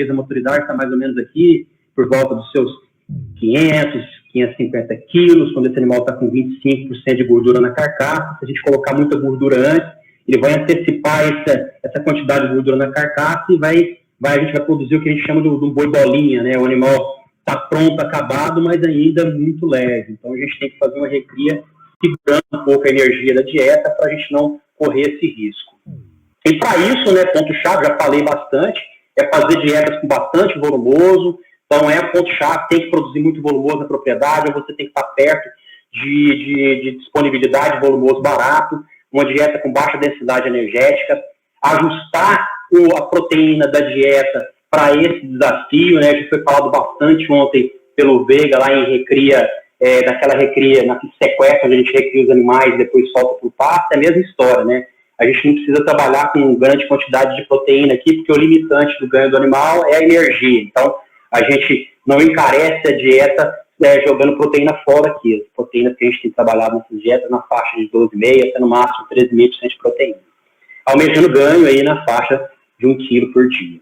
peso da maturidade está mais ou menos aqui, por volta dos seus 550 quilos, quando esse animal está com 25% de gordura na carcaça. Se a gente colocar muita gordura antes, ele vai antecipar essa quantidade de gordura na carcaça e a gente vai produzir o que a gente chama de um boi bolinha, né? O animal está pronto, acabado, mas ainda muito leve. Então a gente tem que fazer uma recria segurando um pouco a energia da dieta para a gente não correr esse risco. E para isso, né, ponto-chave, já falei bastante, é fazer dietas com bastante volumoso. Então ponto-chave, tem que produzir muito volumoso na propriedade, ou você tem que estar perto de disponibilidade de volumoso barato, uma dieta com baixa densidade energética, ajustar a proteína da dieta para esse desafio, né? A gente foi falado bastante ontem pelo Veiga lá em recria, daquela recria na sequestra, onde a gente recria os animais e depois solta para o pasto, é a mesma história, né? A gente não precisa trabalhar com grande quantidade de proteína aqui, porque o limitante do ganho do animal é a energia. Então, a gente não encarece a dieta jogando proteína fora aqui. As proteínas que a gente tem trabalhado nessas dietas na faixa de 12,5 até no máximo 13,5% de proteína. Almejando ganho aí na faixa de 1 quilo por dia.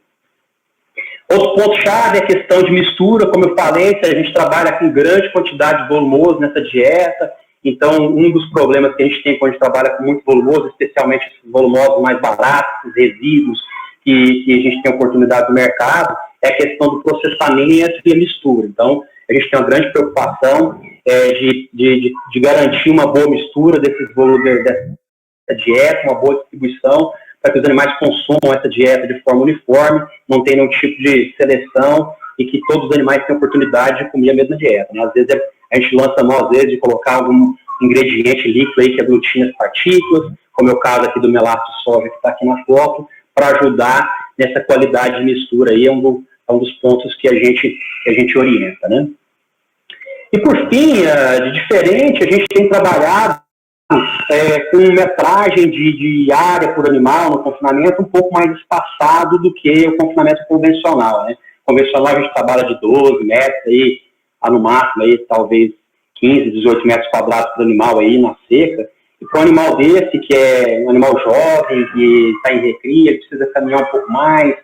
Outro ponto-chave é a questão de mistura, como eu falei, a gente trabalha com grande quantidade de volumoso nessa dieta, então um dos problemas que a gente tem quando a gente trabalha com muito volumoso, especialmente esses volumosos mais baratos, esses resíduos que a gente tem oportunidade no mercado, é a questão do processamento e a mistura. Então, a gente tem uma grande preocupação de garantir uma boa mistura desses volumes dessa dieta, uma boa distribuição, para que os animais consumam essa dieta de forma uniforme, não tenha nenhum tipo de seleção e que todos os animais tenham oportunidade de comer a mesma dieta, né? Às vezes a gente lança mão, às vezes, de colocar algum ingrediente líquido aí que aglutina as partículas, como é o caso aqui do melaço de soja que está aqui na foto, para ajudar nessa qualidade de mistura aí, é um dos pontos que a gente orienta, né? E por fim, de diferente, a gente tem trabalhado com metragem de área por animal no confinamento um pouco mais espaçado do que o confinamento convencional, né? Convencional a gente trabalha de 12 metros aí, no máximo aí, talvez 15, 18 metros quadrados por animal aí na seca. E para um animal desse, que é um animal jovem, que está em recria, precisa caminhar um pouco mais,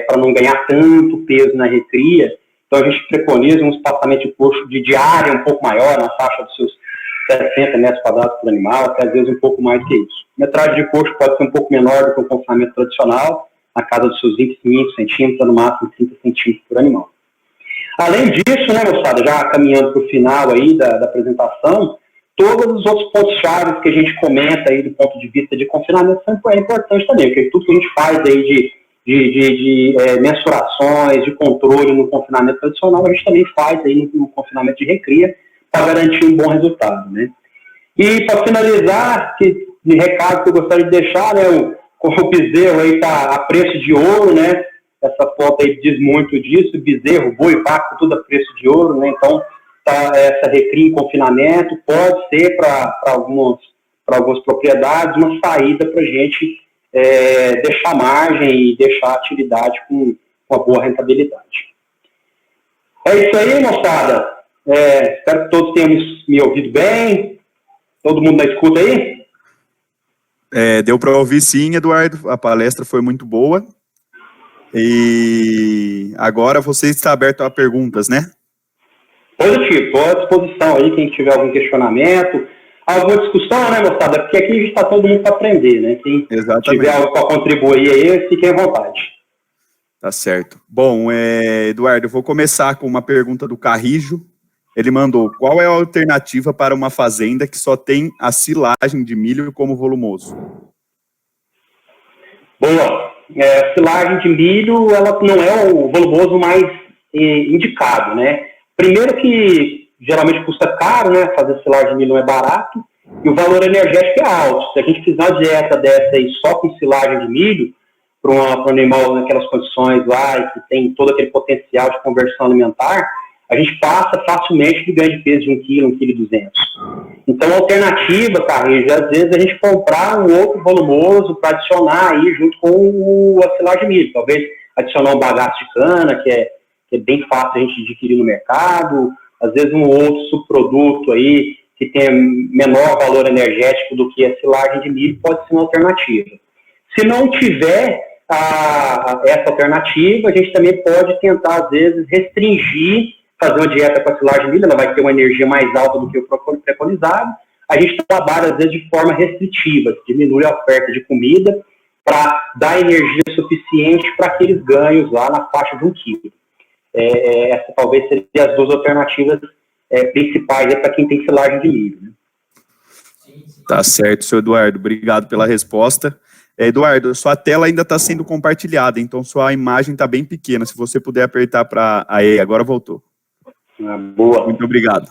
para não ganhar tanto peso na recria, então a gente preconiza um espaçamento de coxo de área um pouco maior, na faixa dos seus 60 metros quadrados por animal, até às vezes um pouco mais que isso. A metragem de coxo pode ser um pouco menor do que o confinamento tradicional, na casa dos seus 25 centímetros, no máximo 30 centímetros por animal. Além disso, né, moçada, já caminhando para o final aí da apresentação, todos os outros pontos-chave que a gente comenta aí do ponto de vista de confinamento são importantes também, porque tudo que a gente faz aí de mensurações, de controle no confinamento tradicional, a gente também faz aí no confinamento de recria, para garantir um bom resultado, né? E para finalizar, de recado que eu gostaria de deixar, né, o bezerro aí está a preço de ouro, né? Essa foto aí diz muito disso, bezerro, boi, vaca, tudo a preço de ouro, né? Então, essa recria em confinamento pode ser para algumas propriedades uma saída para a gente deixar margem e deixar a atividade com uma boa rentabilidade. É isso aí, moçada. Espero que todos tenham me ouvido bem. Todo mundo na escuta aí? Deu para ouvir sim, Eduardo. A palestra foi muito boa. E agora você está aberto a perguntas, né? Positivo, estou à disposição aí, quem tiver algum questionamento, alguma discussão, né, moçada? Porque aqui a gente está todo mundo para aprender, né? Quem tiver algo para contribuir aí, fiquem à vontade. Tá certo. Bom, Eduardo, eu vou começar com uma pergunta do Carrijo. Ele mandou: qual é a alternativa para uma fazenda que só tem a silagem de milho como volumoso? Boa. Silagem de milho, ela não é o volumoso mais indicado, né? Primeiro que geralmente custa caro, né? Fazer silagem de milho não é barato e o valor energético é alto. Se a gente fizer uma dieta dessa aí só com silagem de milho, para um animal naquelas condições lá e que tem todo aquele potencial de conversão alimentar, a gente passa facilmente do ganho de peso de 1 kg, 1,2 kg. Então, a alternativa, Carrejo, às vezes a gente comprar um outro volumoso para adicionar aí junto com a silagem de milho. Talvez adicionar um bagaço de cana, que é bem fácil a gente adquirir no mercado. Às vezes um outro subproduto aí que tenha menor valor energético do que a silagem de milho pode ser uma alternativa. Se não tiver, essa alternativa, a gente também pode tentar, às vezes, restringir, fazer uma dieta com a silagem de milho, ela vai ter uma energia mais alta do que o preconizado. A gente trabalha, às vezes, de forma restritiva, diminui a oferta de comida para dar energia suficiente para aqueles ganhos lá na faixa de 1 quilo. Essa talvez seriam as duas alternativas principais para quem tem silagem de milho. Né? Tá certo, senhor Eduardo. Obrigado pela resposta. Eduardo, sua tela ainda está sendo compartilhada, então sua imagem está bem pequena. Se você puder apertar para... Aí, agora voltou. Boa. Muito obrigado.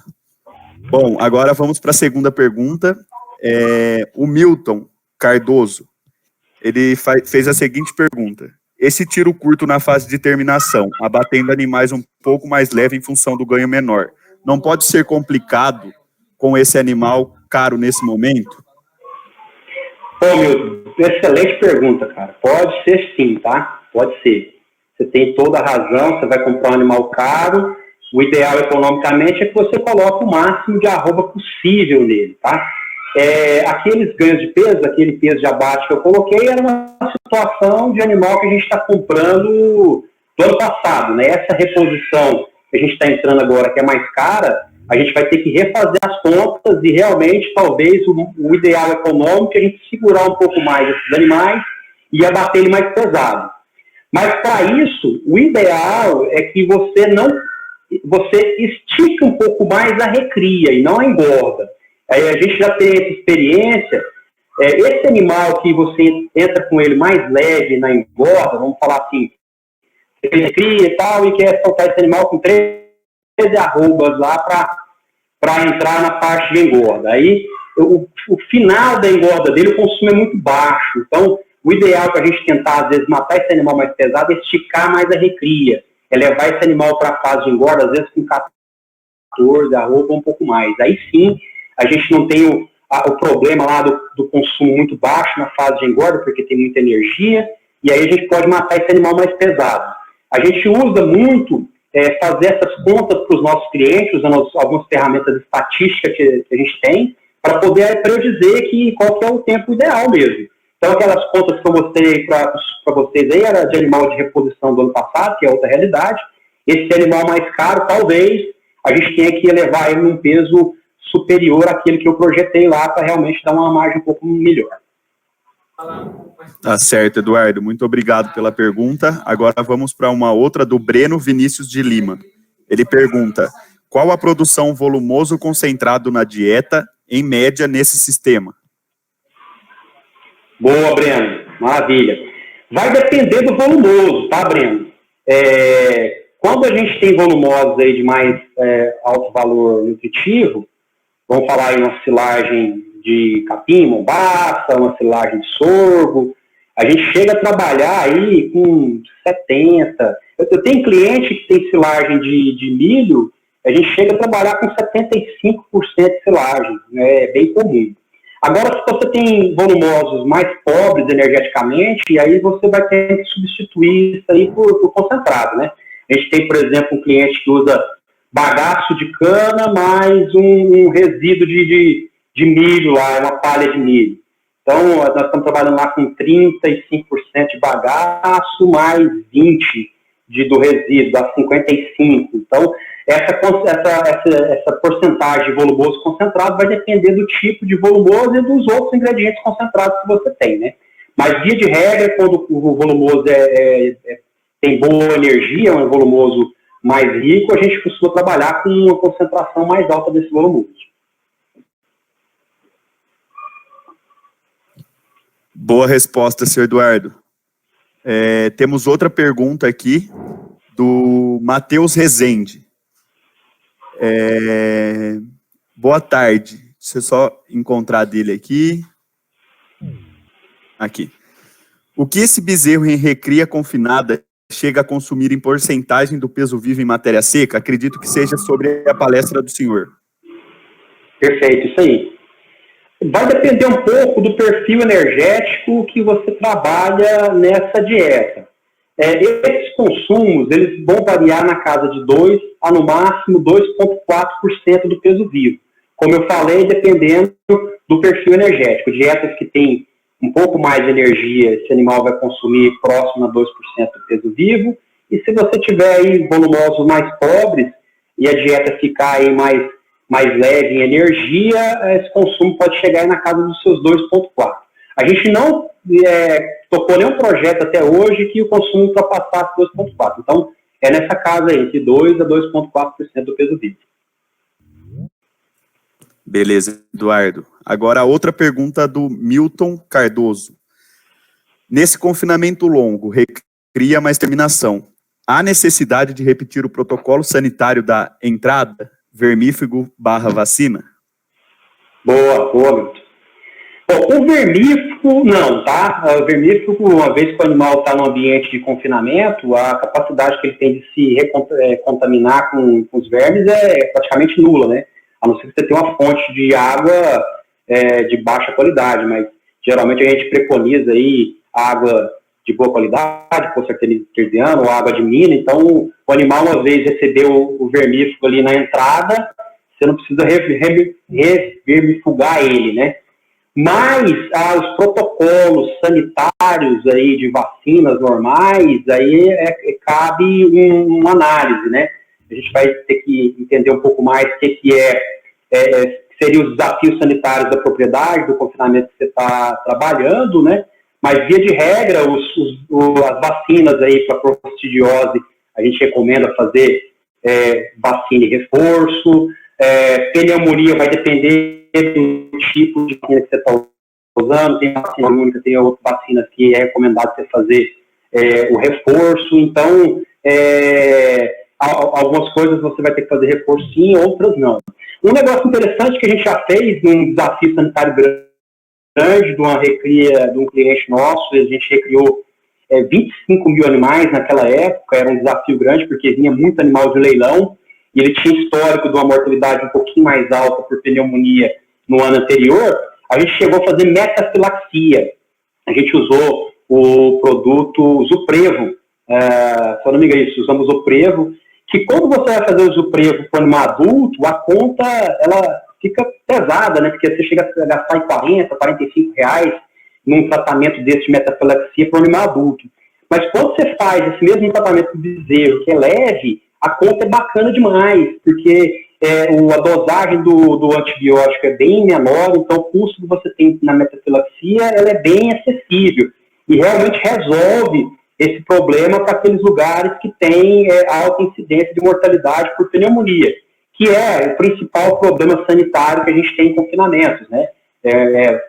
Bom, agora vamos para a segunda pergunta. O Milton Cardoso, ele fez a seguinte pergunta. Esse tiro curto na fase de terminação, abatendo animais um pouco mais leve em função do ganho menor, não pode ser complicado com esse animal caro nesse momento? Pô, Milton, excelente pergunta, cara. Pode ser sim, tá? Pode ser. Você tem toda a razão, você vai comprar um animal caro, o ideal economicamente é que você coloque o máximo de arroba possível nele, tá? Aqueles ganhos de peso, aquele peso de abate que eu coloquei, era uma situação de animal que a gente está comprando do ano passado, né? Essa reposição que a gente está entrando agora, que é mais cara, a gente vai ter que refazer as contas e realmente, talvez, o ideal econômico é a gente segurar um pouco mais esses animais e abater ele mais pesado. Mas, para isso, o ideal é que você estique um pouco mais a recria e não a engorda. Aí a gente já tem essa experiência. Esse animal que você entra com ele mais leve na engorda, vamos falar assim, ele cria e tal, e quer soltar esse animal com 13 arrobas lá para entrar na parte de engorda. Aí o final da engorda dele, o consumo é muito baixo. Então, o ideal para a gente tentar, às vezes, matar esse animal mais pesado é esticar mais a recria. É levar esse animal para a fase de engorda, às vezes com 14 arroba, um pouco mais. Aí sim, a gente não tem o problema lá do consumo muito baixo na fase de engorda, porque tem muita energia, e aí a gente pode matar esse animal mais pesado. A gente usa muito fazer essas contas para os nossos clientes, usando algumas ferramentas estatísticas que a gente tem, para poder predizer qual que é o tempo ideal mesmo. Então, aquelas contas que eu mostrei para vocês aí, era de animal de reposição do ano passado, que é outra realidade. Esse animal mais caro, talvez, a gente tenha que elevar ele num peso superior àquele que eu projetei lá, para realmente dar uma margem um pouco melhor. Tá certo, Eduardo. Muito obrigado pela pergunta. Agora vamos para uma outra do Breno Vinícius de Lima. Ele pergunta, qual a produção volumoso concentrado na dieta, em média, nesse sistema? Boa, Breno. Maravilha. Vai depender do volumoso, tá, Breno? Quando a gente tem volumosos aí de mais alto valor nutritivo, vamos falar aí uma silagem de capim, mombaça, uma silagem de sorgo, a gente chega a trabalhar aí com 70. Eu tenho cliente que tem silagem de milho, a gente chega a trabalhar com 75% de silagem, né? É bem comum. Agora, se você tem volumosos mais pobres energeticamente, aí você vai ter que substituir isso aí por concentrado, né? A gente tem, por exemplo, um cliente que usa bagaço de cana mais um resíduo de milho lá, uma palha de milho. Então, nós estamos trabalhando lá com 35% de bagaço mais 20% do resíduo, dá 55%. Então, essa porcentagem de volumoso concentrado vai depender do tipo de volumoso e dos outros ingredientes concentrados que você tem, né? Mas, via de regra, quando o volumoso tem boa energia, é um volumoso mais rico, a gente costuma trabalhar com uma concentração mais alta desse volumoso. Boa resposta, senhor Eduardo. Temos outra pergunta aqui, do Matheus Rezende. Boa tarde. Deixa eu só encontrar dele aqui. Aqui. O que esse bezerro em recria confinada chega a consumir em porcentagem do peso vivo em matéria seca? Acredito que seja sobre a palestra do senhor. Perfeito, isso aí. Vai depender um pouco do perfil energético que você trabalha nessa dieta. Esses consumos, eles vão variar na casa de 2% a, no máximo, 2,4% do peso vivo. Como eu falei, dependendo do perfil energético. Dietas que têm um pouco mais de energia esse animal vai consumir próximo a 2% do peso vivo, e se você tiver aí volumosos mais pobres e a dieta ficar aí mais leve em energia, esse consumo pode chegar aí na casa dos seus 2,4. A gente não tocou nenhum projeto até hoje que o consumo ultrapassasse 2,4. Então, é nessa casa aí, entre 2 a 2,4% do peso vivo. Beleza, Eduardo. Agora, a outra pergunta do Milton Cardoso. Nesse confinamento longo, recria mais terminação, há necessidade de repetir o protocolo sanitário da entrada, vermífugo/vacina? Boa, Milton. Bom, o vermífugo, não, tá? O vermífugo, uma vez que o animal está no ambiente de confinamento, a capacidade que ele tem de se contaminar com os vermes é praticamente nula, né? A não ser que você tenha uma fonte de água de baixa qualidade, mas geralmente a gente preconiza aí água de boa qualidade, poço artesiano ou água de mina. Então, o animal, uma vez recebeu o vermífugo ali na entrada, você não precisa revermifugar ele, né? Mas os protocolos sanitários aí de vacinas normais, aí cabe uma análise, né? A gente vai ter que entender um pouco mais o que seriam os desafios sanitários da propriedade, do confinamento que você está trabalhando, né? Mas, via de regra, as vacinas aí para profistidiose, a gente recomenda fazer vacina e reforço. Pneumonia vai depender do tipo de vacina que você está usando. Tem vacina única, tem outras vacinas que é recomendado você fazer o reforço. Então, algumas coisas você vai ter que fazer reforço sim, outras não. Um negócio interessante que a gente já fez num desafio sanitário grande de uma recria de um cliente nosso, a gente recriou 25 mil animais naquela época, era um desafio grande porque vinha muito animal de leilão e ele tinha histórico de uma mortalidade um pouquinho mais alta por pneumonia no ano anterior. A gente chegou a fazer metafilaxia. A gente usou o produto Zuprevo, se eu não me engano, usamos o Zuprevo, que quando você vai fazer o Zuprevo para o animal adulto, a conta ela fica pesada, né? Porque você chega a gastar em 40, 45 reais num tratamento desse de metafilaxia para o animal adulto. Mas quando você faz esse mesmo tratamento do bezerro, que é leve, a conta é bacana demais, porque a dosagem do antibiótico é bem menor, então o custo que você tem na metafilaxia ela é bem acessível e realmente resolve esse problema para aqueles lugares que têm alta incidência de mortalidade por pneumonia, que é o principal problema sanitário que a gente tem em confinamentos, né?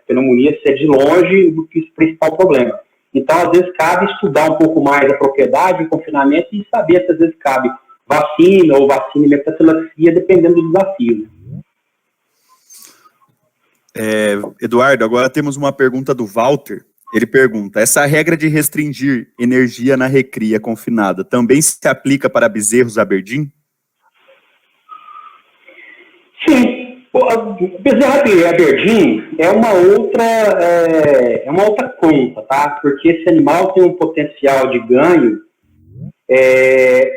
Pneumonia ser de longe do que o principal problema. Então, às vezes, cabe estudar um pouco mais a propriedade do confinamento e saber se às vezes cabe vacina ou vacina e metafilaxia, dependendo do desafio. Eduardo, agora temos uma pergunta do Walter. Ele pergunta, essa regra de restringir energia na recria confinada também se aplica para bezerros Aberdeen? Sim, o bezerro Aberdeen é uma outra conta, tá? Porque esse animal tem um potencial de ganho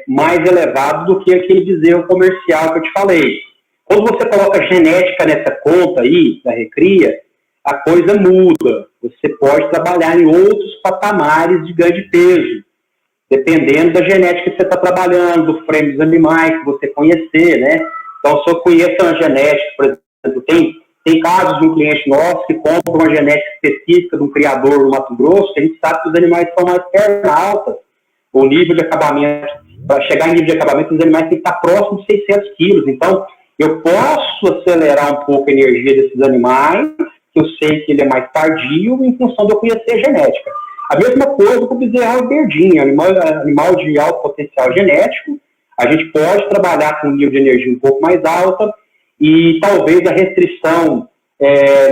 mais elevado do que aquele bezerro comercial que eu te falei. Quando você coloca genética nessa conta aí, da recria, a coisa muda. Você pode trabalhar em outros patamares de ganho de peso, dependendo da genética que você está trabalhando, do frame dos animais que você conhecer, né? Então, se eu conheço uma genética, por exemplo, tem casos de um cliente nosso que compra uma genética específica de um criador do Mato Grosso, que a gente sabe que os animais são mais perna altas, o nível de acabamento, para chegar em nível de acabamento, os animais têm que estar próximos de 600 quilos. Então, eu posso acelerar um pouco a energia desses animais, que eu sei que ele é mais tardio, em função de eu conhecer a genética. A mesma coisa com o bezerro Aberdeen, animal de alto potencial genético. A gente pode trabalhar com um nível de energia um pouco mais alta e talvez a restrição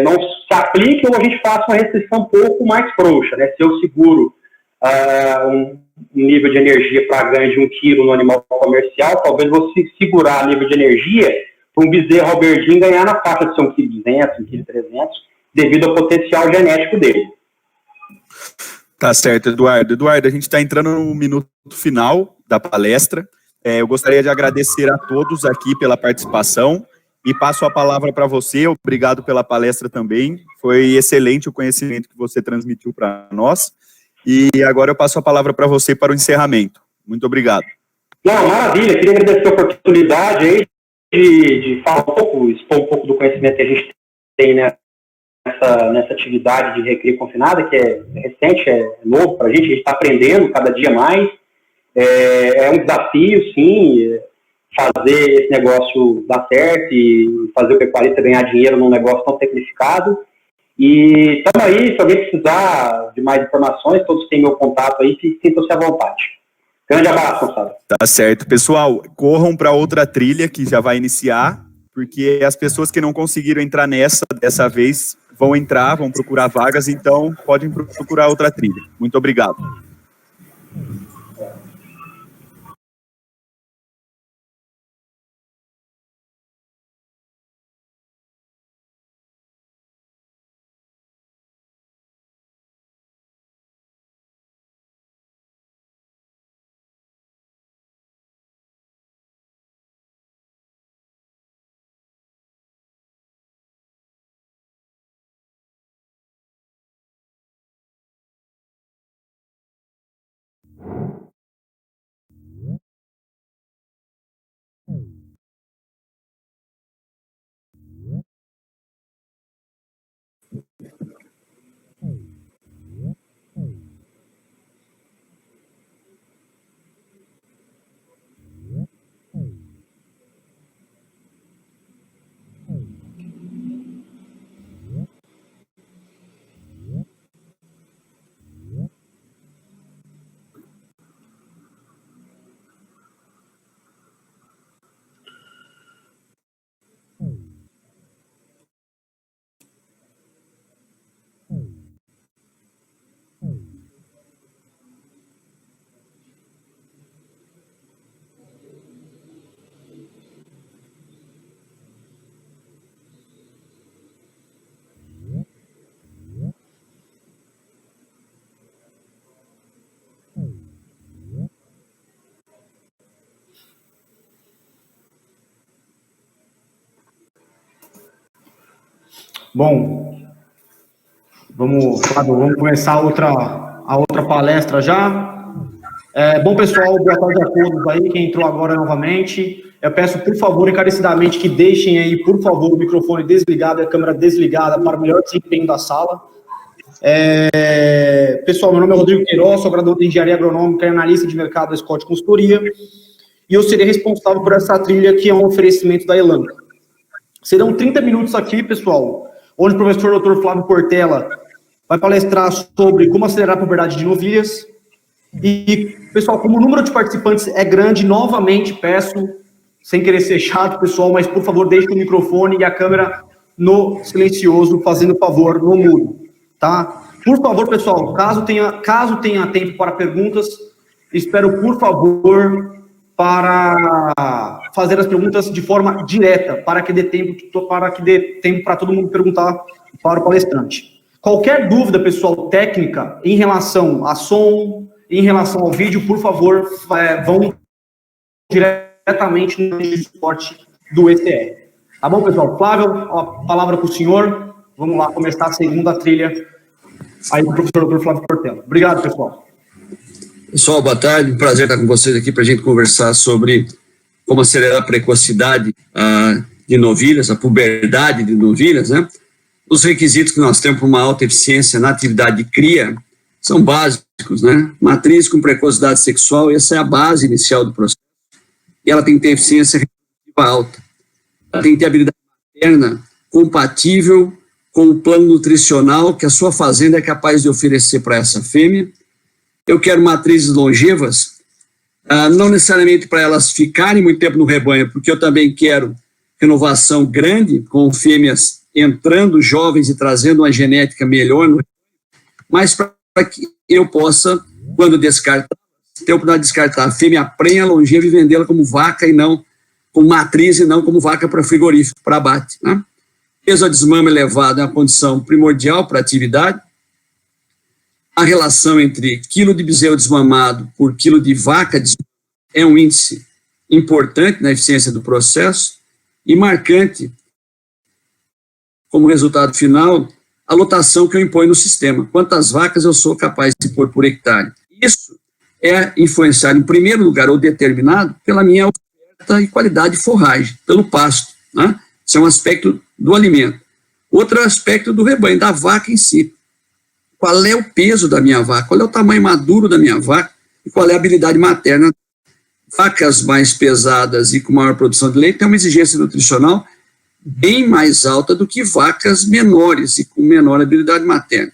não se aplique ou a gente faça uma restrição um pouco mais frouxa, né? Se eu seguro um nível de energia para ganho de 1 quilo no animal comercial, talvez eu vou segurar nível de energia para um bezerro Aberdeen ganhar na faixa de ser 1,2 kg, 1,3 kg, devido ao potencial genético dele. Tá certo, Eduardo. Eduardo, a gente está entrando no minuto final da palestra. Eu gostaria de agradecer a todos aqui pela participação e passo a palavra para você. Obrigado pela palestra também. Foi excelente o conhecimento que você transmitiu para nós. E agora eu passo a palavra para você para o encerramento. Muito obrigado. Não, maravilha. Queria agradecer a oportunidade aí de falar expor um pouco do conhecimento que a gente tem, né, nessa atividade de recreio confinada, que é recente, é novo para a gente está aprendendo cada dia mais. É um desafio, sim, fazer esse negócio dar certo e fazer o pecuarista ganhar dinheiro num negócio tão tecnificado. E estamos aí, se alguém precisar de mais informações, todos têm meu contato aí, sintam-se à vontade. Grande abraço, Gonçalo. Tá certo. Pessoal, corram para outra trilha que já vai iniciar, porque as pessoas que não conseguiram entrar dessa vez, vão entrar, vão procurar vagas, então podem procurar outra trilha. Muito obrigado. Bom, vamos começar a outra palestra já. Bom, pessoal, boa tarde a todos aí, quem entrou agora novamente. Eu peço, por favor, encarecidamente, que deixem aí, por favor, o microfone desligado e a câmera desligada para o melhor desempenho da sala. Pessoal, meu nome é Rodrigo Queiroz, sou graduado em Engenharia Agronômica e analista de mercado da Scott Consultoria, e eu serei responsável por essa trilha que é um oferecimento da Elanco. Serão 30 minutos aqui, pessoal, onde o professor Dr. Flávio Portela vai palestrar sobre como acelerar a puberdade de novilhas. E, pessoal, como o número de participantes é grande, novamente peço, sem querer ser chato, pessoal, mas, por favor, deixe o microfone e a câmera no silencioso, fazendo favor, no mudo, tá? Por favor, pessoal, caso tenha tempo para perguntas, espero, por favor, para fazer as perguntas de forma direta, para que dê tempo para todo mundo perguntar para o palestrante. Qualquer dúvida, pessoal, técnica, em relação a som, em relação ao vídeo, por favor, vão diretamente no suporte do ECR. Tá bom, pessoal? Flávio, a palavra para o senhor. Vamos lá começar a segunda trilha aí do professor Dr. Flávio Portela. Obrigado, pessoal. Pessoal, boa tarde. Um prazer estar com vocês aqui para a gente conversar sobre como acelerar a precocidade de novilhas, a puberdade de novilhas, né? Os requisitos que nós temos para uma alta eficiência na atividade de cria são básicos, né? Matriz com precocidade sexual, essa é a base inicial do processo. E ela tem que ter eficiência reprodutiva alta. Ela tem que ter habilidade materna compatível com o plano nutricional que a sua fazenda é capaz de oferecer para essa fêmea. Eu quero matrizes longevas, não necessariamente para elas ficarem muito tempo no rebanho, porque eu também quero renovação grande, com fêmeas entrando jovens e trazendo uma genética melhor, mas para que eu possa, quando descartar, ter a oportunidade de descartar a fêmea prenha longeva e vendê-la como vaca e não como matriz e não como vaca para frigorífico, para abate, né? Peso a desmame elevado é uma condição primordial para a atividade. A relação entre quilo de bezerro desmamado por quilo de vaca desmamada é um índice importante na eficiência do processo. e marcante, como resultado final, a lotação que eu imponho no sistema. Quantas vacas eu sou capaz de pôr por hectare. Isso é influenciado, em primeiro lugar, ou determinado pela minha oferta e qualidade de forragem, pelo pasto, né? Isso é um aspecto do alimento. Outro aspecto do rebanho, da vaca em si. Qual é o peso da minha vaca? Qual é o tamanho maduro da minha vaca? E qual é a habilidade materna? Vacas mais pesadas e com maior produção de leite têm uma exigência nutricional bem mais alta do que vacas menores e com menor habilidade materna.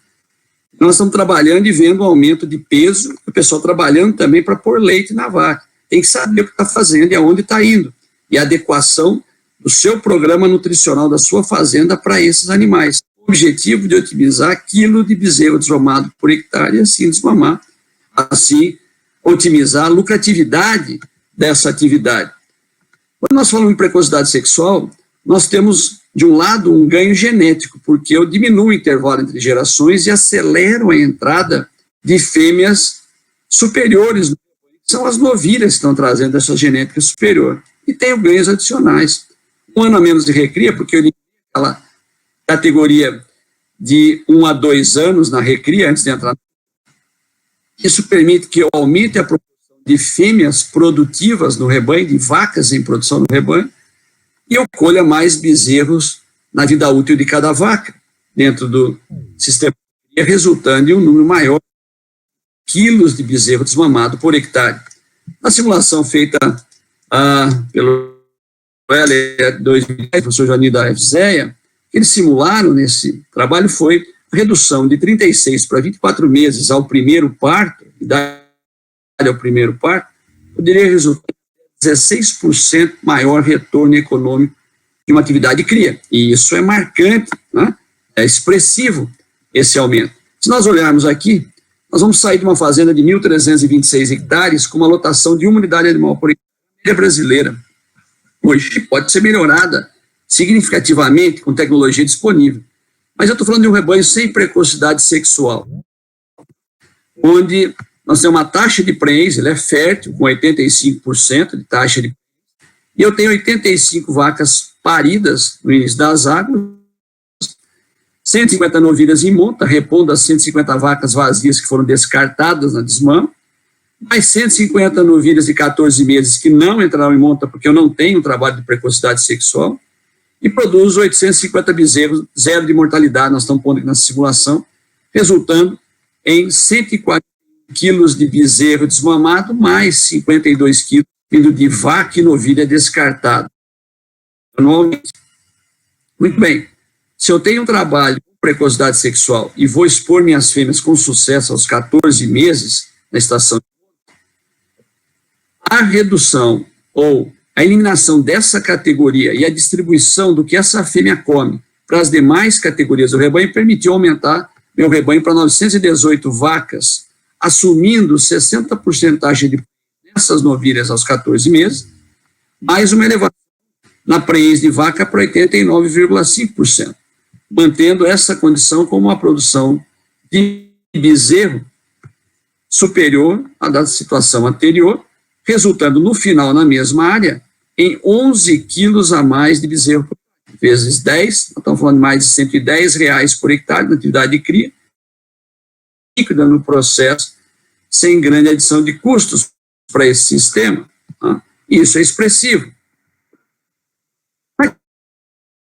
Nós estamos trabalhando e vendo um aumento de peso, o pessoal trabalhando também para pôr leite na vaca. Tem que saber o que está fazendo e aonde está indo. E a adequação do seu programa nutricional da sua fazenda para esses animais. O objetivo de otimizar quilo de bezerro desmamado por hectare e assim desmamar, assim otimizar a lucratividade dessa atividade. Quando nós falamos em precocidade sexual, nós temos, de um lado, um ganho genético, porque eu diminuo o intervalo entre gerações e acelero a entrada de fêmeas superiores, são as novilhas que estão trazendo essa genética superior. E tenho ganhos adicionais. 1 ano a menos de recria, porque eu eliminei aquela categoria de 1 a 2 anos na recria, antes de entrar. Isso permite que eu aumente a proporção de fêmeas produtivas no rebanho, de vacas em produção no rebanho, e eu colha mais bezerros na vida útil de cada vaca, dentro do sistema, resultando em um número maior de quilos de bezerro desmamado por hectare. Na simulação feita pelo L 2010, professor Joaninho da FZEA, eles simularam nesse trabalho foi a redução de 36 para 24 meses ao primeiro parto, idade ao primeiro parto, poderia resultar em 16% maior retorno econômico de uma atividade de cria. E isso é marcante, né? É expressivo esse aumento. Se nós olharmos aqui, nós vamos sair de uma fazenda de 1.326 hectares com uma lotação de uma unidade animal por hectare brasileira. Hoje pode ser melhorada significativamente com tecnologia disponível. Mas eu estou falando de um rebanho sem precocidade sexual, onde nós temos uma taxa de prenhez, ele é fértil, com 85% de taxa de prenhez, e eu tenho 85 vacas paridas no início das águas, 150 novilhas em monta, repondo as 150 vacas vazias que foram descartadas na desmama, mais 150 novilhas de 14 meses que não entraram em monta porque eu não tenho um trabalho de precocidade sexual, e produzo 850 bezerros, zero de mortalidade, nós estamos pondo aqui na simulação, resultando em 140 quilos de bezerro desmamado, mais 52 quilos vindo de vaca e novilha descartada anualmente. Muito bem, se eu tenho um trabalho com precocidade sexual e vou expor minhas fêmeas com sucesso aos 14 meses na estação, a redução ou a eliminação dessa categoria e a distribuição do que essa fêmea come para as demais categorias do rebanho permitiu aumentar meu rebanho para 918 vacas, assumindo 60% taxa de nessas novilhas aos 14 meses, mais uma elevação na prenhez de vaca para 89,5%, mantendo essa condição como uma produção de bezerro superior à da situação anterior, resultando no final, na mesma área, em 11 quilos a mais de bezerro por hectare, vezes 10, nós estamos falando de mais de R$110 por hectare na atividade de cria, líquida no processo, sem grande adição de custos para esse sistema. Tá? Isso é expressivo. Na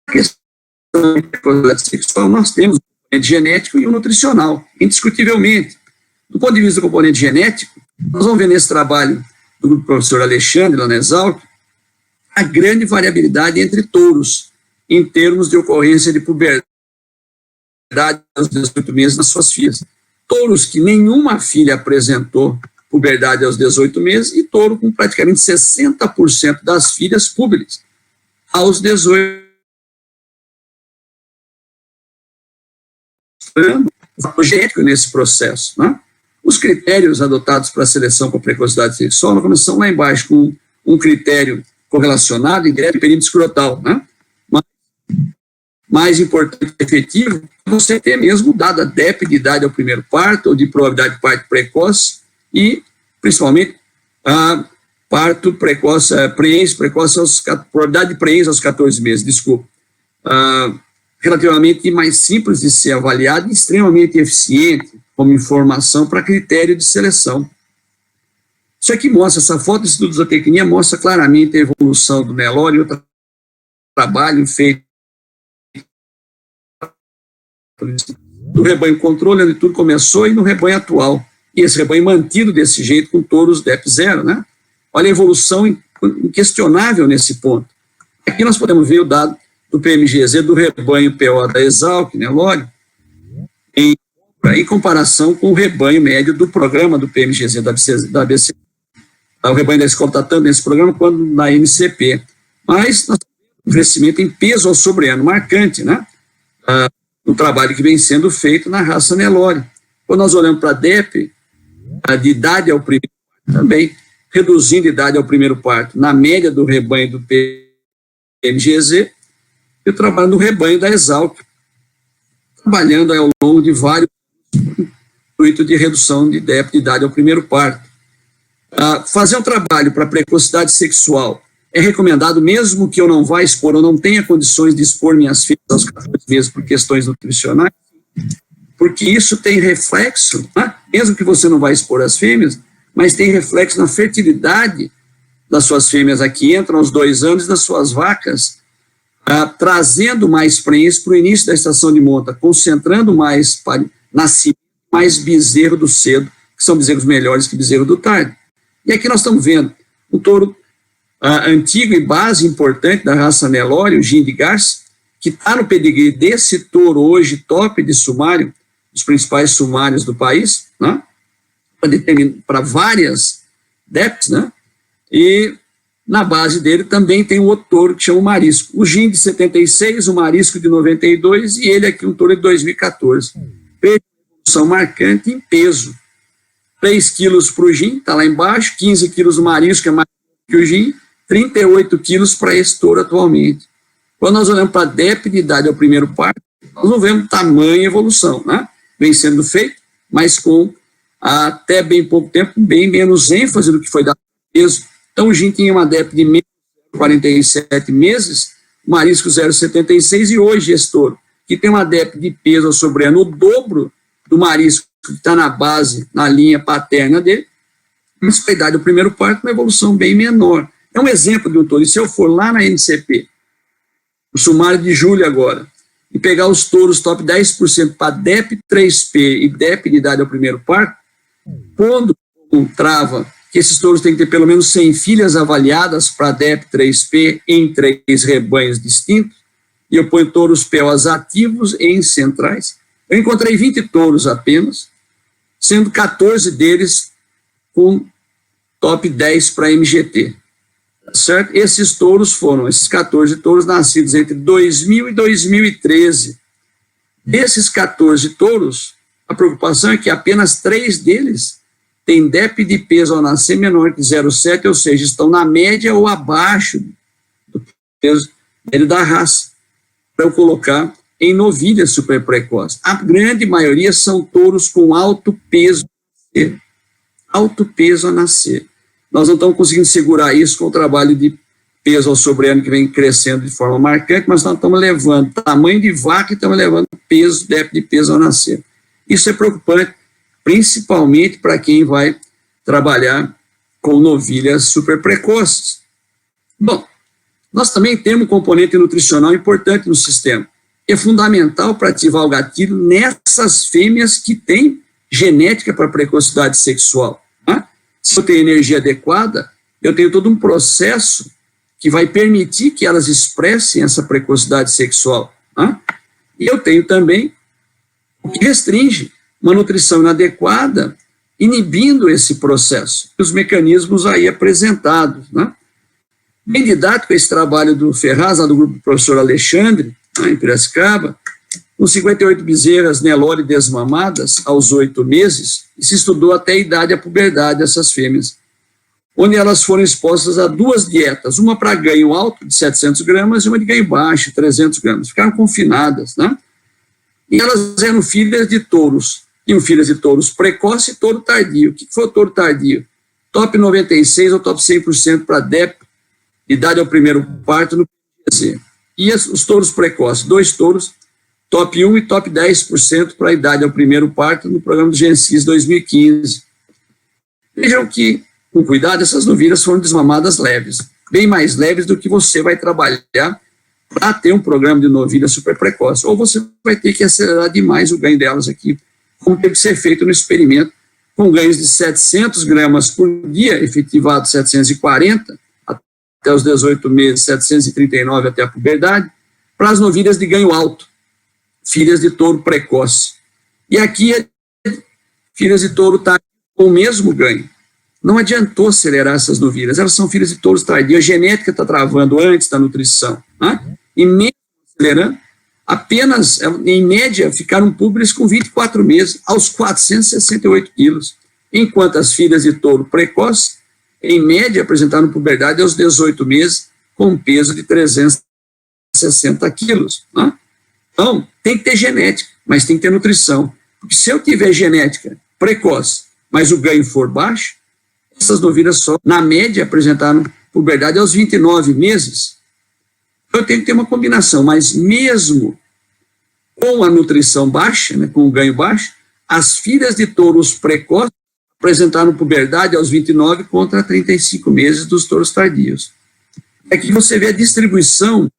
questão da precocidade sexual, nós temos o componente genético e o nutricional, indiscutivelmente. Do ponto de vista do componente genético, nós vamos ver nesse trabalho do professor Alexandre, lá na Exalc, a grande variabilidade entre touros, em termos de ocorrência de puberdade aos 18 meses nas suas filhas. Touros que nenhuma filha apresentou puberdade aos 18 meses e touro com praticamente 60% das filhas públicas aos 18 anos. O genético nesse processo, né? Os critérios adotados para a seleção com precocidade sexual, nós começamos lá embaixo com um critério correlacionado, indireto e período escrotal, né? Mas, mais importante e efetivo, você ter mesmo dado a DEP de idade ao primeiro parto, ou de probabilidade de parto precoce, e, principalmente, parto precoce, probabilidade de preenche aos 14 meses, desculpa. Relativamente mais simples de ser avaliado e extremamente eficiente como informação para critério de seleção. Isso aqui mostra, essa foto do estudo de zootecnia mostra claramente a evolução do Nelore e o trabalho feito do rebanho controle, onde tudo começou, e no rebanho atual. E esse rebanho mantido desse jeito com touros DEP 0, né? Olha a evolução inquestionável nesse ponto. Aqui nós podemos ver o dado do PMGZ do rebanho PO da Exalc, Nelore, em comparação com o rebanho médio do programa do PMGZ da ABC. O rebanho da escola está tanto nesse programa quanto na NCP. Mas nós temos um crescimento em peso ao sobre-ano marcante, né? No trabalho que vem sendo feito na raça Nelore. Quando nós olhamos para a DEP, de idade ao primeiro parto, também reduzindo a idade ao primeiro parto, na média do rebanho do PMGZ, e o trabalho no rebanho da Exalc, trabalhando ao longo de vários intuito de redução de DEP de idade ao primeiro parto. Fazer um trabalho para precocidade sexual é recomendado, mesmo que eu não vá expor, ou não tenha condições de expor minhas filhas aos 14 meses por questões nutricionais, porque isso tem reflexo, né? Mesmo que você não vá expor as fêmeas, mas tem reflexo na fertilidade das suas fêmeas aqui, entram aos 2 anos, das suas vacas, trazendo mais prenhes para o início da estação de monta, concentrando mais nascimento, mais bezerro do cedo, que são bezerros melhores que bezerro do tarde. E aqui nós estamos vendo um touro antigo e base importante da raça Nelore, o Gin de Garça, que está no pedigree desse touro hoje top de sumário, dos principais sumários do país, né? Para várias DEPs, né? E na base dele também tem um outro touro que chama o Marisco. O Gin de 76, o Marisco de 92 e ele aqui um touro de 2014. Evolução marcante em peso. 3 quilos para o Gin, está lá embaixo, 15 quilos o Marisco, que é mais que o Gin, 38 quilos para esse touro atualmente. Quando nós olhamos para a DEP de idade ao primeiro parto, nós não vemos tamanha evolução, né? Vem sendo feito, mas com até bem pouco tempo, bem menos ênfase do que foi dado peso. Então, o Gin tinha uma DEP de 47 meses, o Marisco 0,76, e hoje esse touro, que tem uma DEP de peso ao sobre-ano, o dobro do Marisco, que está na base, na linha paterna dele, mas para a idade do primeiro parto, uma evolução bem menor. É um exemplo de um touro. E se eu for lá na NCP, o sumário de julho agora, e pegar os touros top 10% para DEP 3P e DEP de idade ao primeiro parto, quando trava que esses touros têm que ter pelo menos 100 filhas avaliadas para DEP 3P em 3 rebanhos distintos, e eu ponho touros POs ativos em centrais, eu encontrei 20 touros apenas, sendo 14 deles com top 10 para MGT. Certo? Esses 14 touros nascidos entre 2000 e 2013. Desses 14 touros, a preocupação é que apenas 3 deles têm DEP de peso ao nascer menor que 0,7, ou seja, estão na média ou abaixo do peso médio da raça, para eu colocar em novilhas super precoces. A grande maioria são touros com alto peso a nascer. Nós não estamos conseguindo segurar isso com o trabalho de peso ao sobre-ano que vem crescendo de forma marcante, mas nós estamos levando tamanho de vaca e estamos levando peso, DEP de peso ao nascer. Isso é preocupante, principalmente para quem vai trabalhar com novilhas super precoces. Bom, nós também temos um componente nutricional importante no sistema. É fundamental para ativar o gatilho nessas fêmeas que têm genética para precocidade sexual. Se eu tenho energia adequada, eu tenho todo um processo que vai permitir que elas expressem essa precocidade sexual. E eu tenho também o que restringe uma nutrição inadequada, inibindo esse processo, os mecanismos aí apresentados. Bem didático esse trabalho do Ferraz, lá do grupo do professor Alexandre, em Piracicaba, com 58 bezerras Nelore desmamadas aos 8 meses, e se estudou até a idade, a puberdade dessas fêmeas, onde elas foram expostas a 2 dietas, uma para ganho alto, de 700 gramas, e uma de ganho baixo, 300 gramas. Ficaram confinadas, E elas eram filhas de touros, tinham filhas de touros precoce e touro tardio. O que foi o touro tardio? top 96 ou top 100% para DEP, idade ao primeiro parto no PGZ. E os touros precoces, 2 touros, top 1 e top 10% para a idade ao primeiro parto no programa do Gensis 2015. Vejam que, com cuidado, essas novilhas foram desmamadas leves, bem mais leves do que você vai trabalhar para ter um programa de novilha super precoce. Ou você vai ter que acelerar demais o ganho delas aqui, como teve que ser feito no experimento, com ganhos de 700 gramas por dia, efetivado 740, até os 18 meses, 739 até a puberdade, para as novilhas de ganho alto, filhas de touro precoce. E aqui, filhas de touro tardio com o mesmo ganho. Não adiantou acelerar essas novilhas, elas são filhas de touros tardios, a genética está travando antes da nutrição, né? E mesmo acelerando, apenas, em média, ficaram púberes com 24 meses, aos 468 quilos, enquanto as filhas de touro precoce, em média, apresentaram puberdade aos 18 meses, com um peso de 360 quilos. Né? Então, tem que ter genética, mas tem que ter nutrição. Porque se eu tiver genética precoce, mas o ganho for baixo, essas novilhas só, na média, apresentaram puberdade aos 29 meses. Eu tenho que ter uma combinação, mas mesmo com a nutrição baixa, né, com o ganho baixo, as filhas de touros precoces apresentaram puberdade aos 29 contra 35 meses dos touros tardios. Aqui você vê a distribuição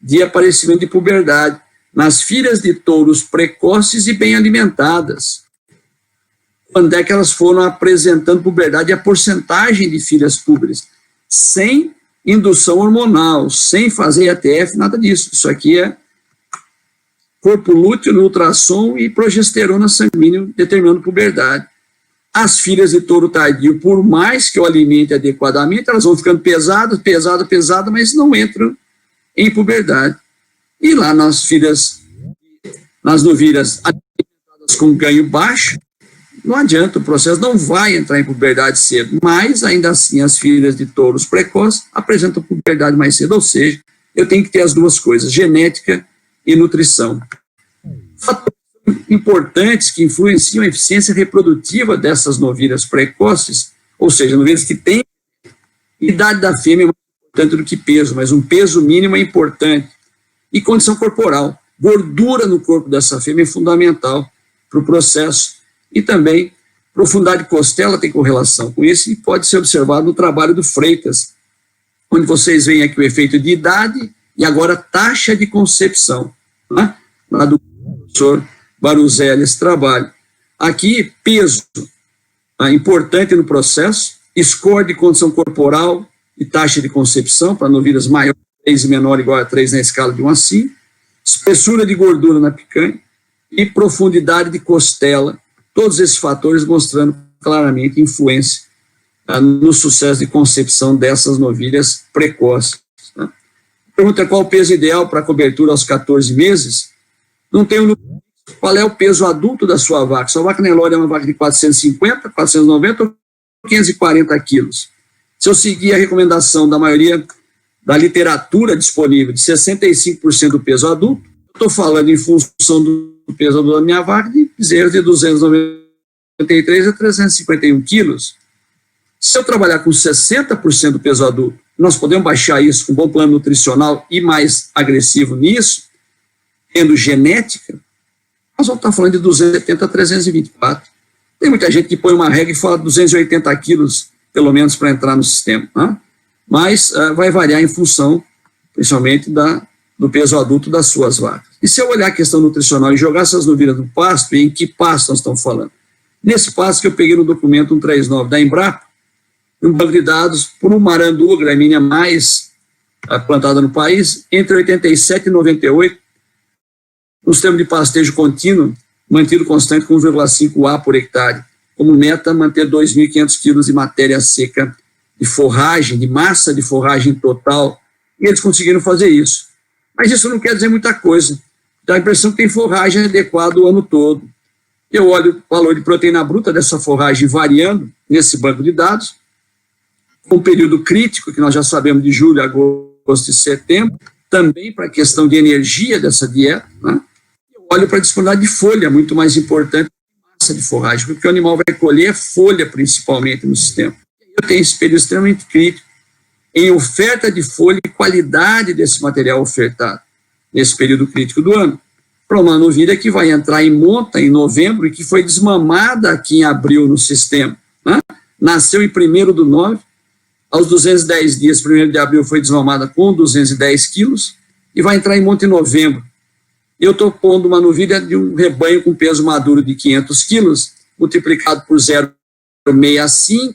de aparecimento de puberdade nas filhas de touros precoces e bem alimentadas. Quando é que elas foram apresentando puberdade e a porcentagem de filhas púberes, sem indução hormonal, sem fazer ATF, nada disso. Isso aqui é corpo lúteo no ultrassom e progesterona sanguínea determinando puberdade. As filhas de touro tardio, por mais que eu alimente adequadamente, elas vão ficando pesadas, mas não entram em puberdade. E lá nas novilhas alimentadas com ganho baixo, não adianta, o processo não vai entrar em puberdade cedo, mas ainda assim as filhas de touros precoces apresentam puberdade mais cedo, ou seja, eu tenho que ter as duas coisas, genética e nutrição. Fatores importantes que influenciam a eficiência reprodutiva dessas novilhas precoces, ou seja, novilhas que têm idade da fêmea é mais importante do que peso, mas um peso mínimo é importante, e condição corporal, gordura no corpo dessa fêmea é fundamental para o processo. E também, profundidade de costela tem correlação com isso e pode ser observado no trabalho do Freitas, onde vocês veem aqui o efeito de idade e agora taxa de concepção, né? Lá do professor Baruzelli, esse trabalho. Aqui, peso, importante no processo, score de condição corporal e taxa de concepção, para novilhas maiores, 3 e menor igual a 3 na escala de 1 a 5, espessura de gordura na picanha e profundidade de costela. Todos esses fatores mostrando claramente influência no sucesso de concepção dessas novilhas precoces. Né? Pergunta qual o peso ideal para cobertura aos 14 meses. Não tem qual é o peso adulto da sua vaca. Sua vaca Nelore é uma vaca de 450, 490 ou 540 quilos. Se eu seguir a recomendação da maioria da literatura disponível de 65% do peso adulto, estou falando em função do peso adulto da minha vaca de bezerros de 293 a 351 quilos. Se eu trabalhar com 60% do peso adulto, nós podemos baixar isso com um bom plano nutricional e mais agressivo nisso, tendo genética, nós vamos estar falando de 270 a 324. Tem muita gente que põe uma regra e fala 280 quilos, pelo menos, para entrar no sistema, né? Mas vai variar em função, principalmente, do peso adulto das suas vacas. E se eu olhar a questão nutricional e jogar essas novilhas no pasto, em que pasto nós estamos falando? Nesse pasto que eu peguei no documento 139 da Embrapa, um banco de dados por um marandu, a gramínea mais plantada no país, entre 87 e 98, no sistema de pastejo contínuo, mantido constante com 1,5 A por hectare, como meta manter 2.500 quilos de matéria seca de forragem, de massa de forragem total, e eles conseguiram fazer isso. Mas isso não quer dizer muita coisa. Dá a impressão que tem forragem adequada o ano todo. Eu olho o valor de proteína bruta dessa forragem variando nesse banco de dados, com um período crítico, que nós já sabemos de julho, agosto e setembro, também para a questão de energia dessa dieta, né? Eu olho para a disponibilidade de folha, muito mais importante que massa de forragem, porque o animal vai colher folha principalmente no sistema. eu tenho esse período extremamente crítico em oferta de folha e qualidade desse material ofertado nesse período crítico do ano, para uma novilha que vai entrar em monta em novembro e que foi desmamada aqui em abril no sistema, né? Nasceu em 1º/9, aos 210 dias, 1º de abril, foi desmamada com 210 quilos e vai entrar em monta em novembro. Eu estou pondo uma novilha de um rebanho com peso maduro de 500 quilos, multiplicado por 0,65,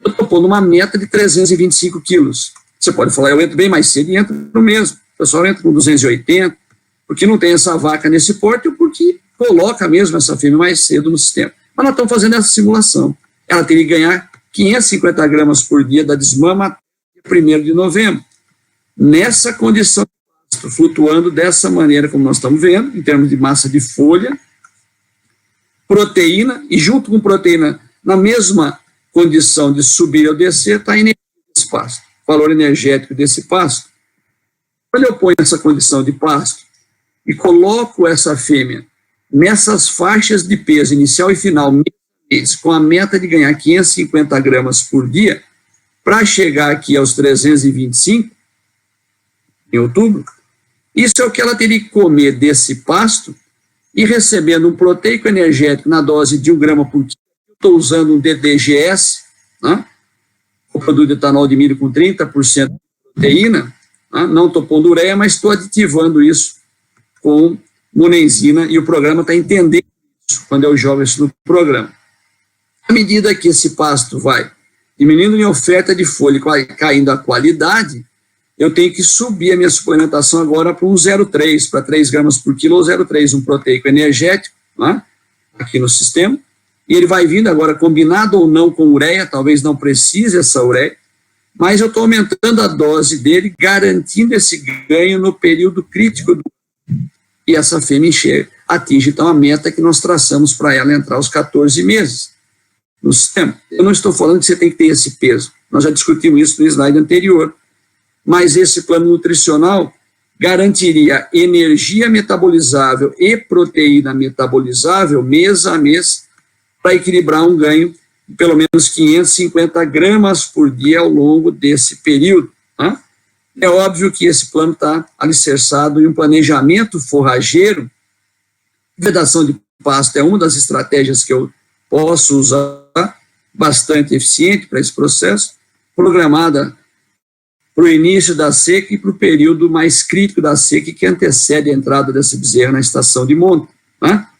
eu estou pondo uma meta de 325 quilos. Você pode falar, eu entro bem mais cedo e entro no mesmo. O pessoal entra com 280, porque não tem essa vaca nesse porte ou porque coloca mesmo essa fêmea mais cedo no sistema. Mas nós estamos fazendo essa simulação. Ela teria que ganhar 550 gramas por dia da desmama até 1º de novembro. Nessa condição, flutuando dessa maneira como nós estamos vendo, em termos de massa de folha, proteína, e junto com proteína, na mesma condição de subir ou descer, está a energia desse pasto, o valor energético desse pasto. Quando eu ponho essa condição de pasto e coloco essa fêmea nessas faixas de peso inicial e final, com a meta de ganhar 550 gramas por dia, para chegar aqui aos 325, em outubro, isso é o que ela teria que comer desse pasto e recebendo um proteico energético na dose de 1 grama por quilo. Estou usando um DDGS, né? O produto de etanol de milho com 30% de proteína, né? Não estou pondo ureia, mas estou aditivando isso com monenzina e o programa está entendendo isso quando eu jogo isso no programa. À medida que esse pasto vai diminuindo minha oferta de folha e caindo a qualidade, eu tenho que subir a minha suplementação agora para um 0,3, para 3 gramas por quilo ou 0,3, um proteico energético, né? Aqui no sistema. E ele vai vindo agora, combinado ou não com ureia, talvez não precise essa ureia, mas eu estou aumentando a dose dele, garantindo esse ganho no período crítico do e essa fêmea atinge então a meta que nós traçamos para ela entrar aos 14 meses no sistema. Eu não estou falando que você tem que ter esse peso, nós já discutimos isso no slide anterior, mas esse plano nutricional garantiria energia metabolizável e proteína metabolizável mês a mês, para equilibrar um ganho de pelo menos 550 gramas por dia ao longo desse período. Tá? É óbvio que esse plano está alicerçado em um planejamento forrageiro. Vedação de pasto é uma das estratégias que eu posso usar, bastante eficiente para esse processo, programada para o início da seca e para o período mais crítico da seca que antecede a entrada dessa bezerra na estação de monta. Tá?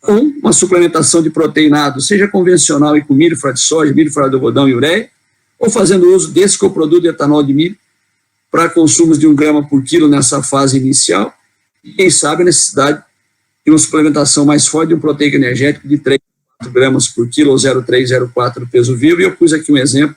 Com uma suplementação de proteinado, seja convencional e com milho, farelo de soja, milho, farelo de algodão e ureia, ou fazendo uso desse coproduto de etanol de milho para consumos de 1 grama por quilo nessa fase inicial, e quem sabe a necessidade de uma suplementação mais forte de um proteico energético de 3 a 4 gramas por quilo, ou 0,3, 0,4 do peso vivo, e eu pus aqui um exemplo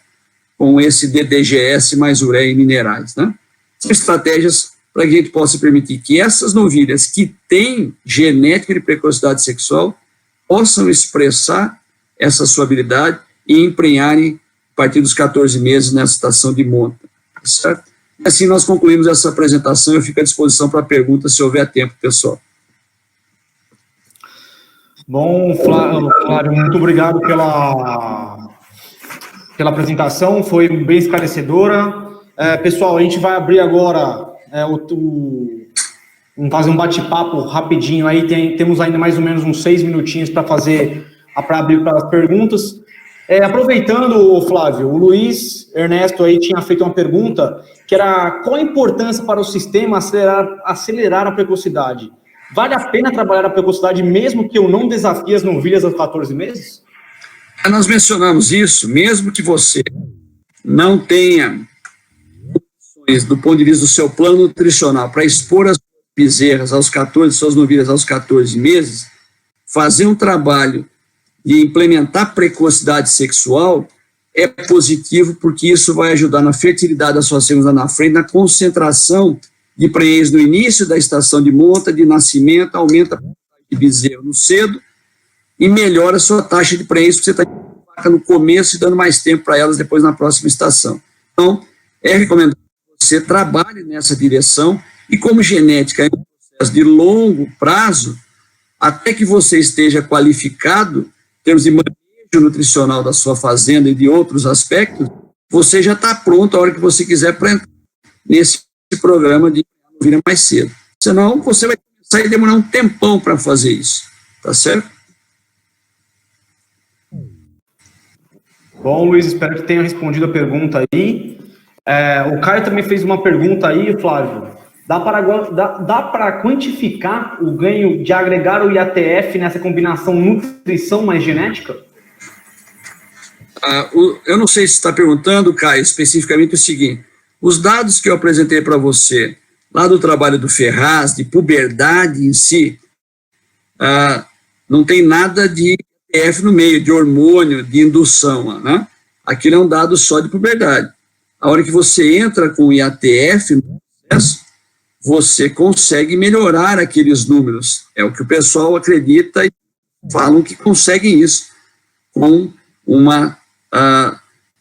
com esse DDGS mais ureia e minerais. Né? São estratégias para que a gente possa permitir que essas novilhas que têm genética de precocidade sexual possam expressar essa sua habilidade e emprenharem a partir dos 14 meses nessa estação de monta, certo? Assim nós concluímos essa apresentação, eu fico à disposição para perguntas se houver tempo, pessoal. Bom, Flávio, muito obrigado pela apresentação, foi bem esclarecedora. Pessoal, a gente vai abrir agora vamos fazer um bate-papo rapidinho aí, temos ainda mais ou menos uns 6 minutinhos para abrir para as perguntas. Aproveitando, Flávio, o Luiz Ernesto aí tinha feito uma pergunta, que era qual a importância para o sistema acelerar a precocidade? Vale a pena trabalhar a precocidade mesmo que eu não desafie as novilhas aos 14 meses? Nós mencionamos isso, mesmo que você não tenha do ponto de vista do seu plano nutricional, para expor as bezerras suas novilhas aos 14 meses, fazer um trabalho de implementar precocidade sexual é positivo, porque isso vai ajudar na fertilidade das suas fêmeas lá na frente, na concentração de prenhez no início da estação de monta, de nascimento, aumenta a quantidade de bezerro no cedo e melhora a sua taxa de prenhez, porque você está no começo e dando mais tempo para elas depois na próxima estação. Então, é recomendado que você trabalhe nessa direção e como genética é um processo de longo prazo, até que você esteja qualificado em termos de manejo nutricional da sua fazenda e de outros aspectos, você já está pronto a hora que você quiser para entrar nesse programa de novilha mais cedo. Senão, você vai começar a demorar um tempão para fazer isso, tá certo? Bom, Luiz, espero que tenha respondido a pergunta aí. O Caio também fez uma pergunta aí, Flávio. Dá para quantificar o ganho de agregar o IATF nessa combinação nutrição mais genética? Eu não sei se está perguntando, Caio, especificamente o seguinte: os dados que eu apresentei para você, lá do trabalho do Ferraz, de puberdade em si, não tem nada de IATF no meio, de hormônio, de indução, né? Aquilo é um dado só de puberdade. A hora que você entra com o IATF no processo, você consegue melhorar aqueles números. É o que o pessoal acredita e falam que conseguem isso com uma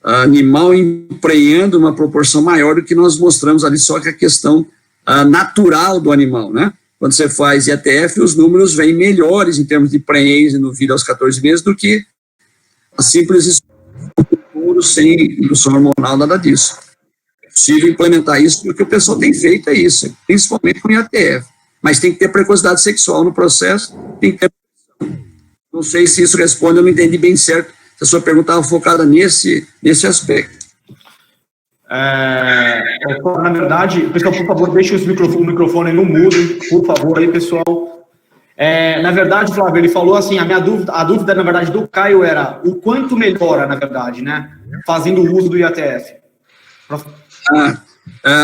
animal emprenhando uma proporção maior do que nós mostramos ali, só que a questão natural do animal, né? Quando você faz IATF, os números vêm melhores em termos de prenhez e novilha aos 14 meses do que a simples sem indução hormonal, nada disso. É possível implementar isso, e o que o pessoal tem feito é isso, principalmente com IATF. Mas tem que ter precocidade sexual no processo, tem que ter. Não sei se isso responde, eu não entendi bem certo, se a sua pergunta estava focada nesse aspecto. Na verdade, pessoal, por favor, deixe o microfone no mudo, por favor, aí, pessoal. Na verdade, Flávio, ele falou assim, a dúvida, na verdade, do Caio era o quanto melhora, na verdade, né, fazendo o uso do IATF.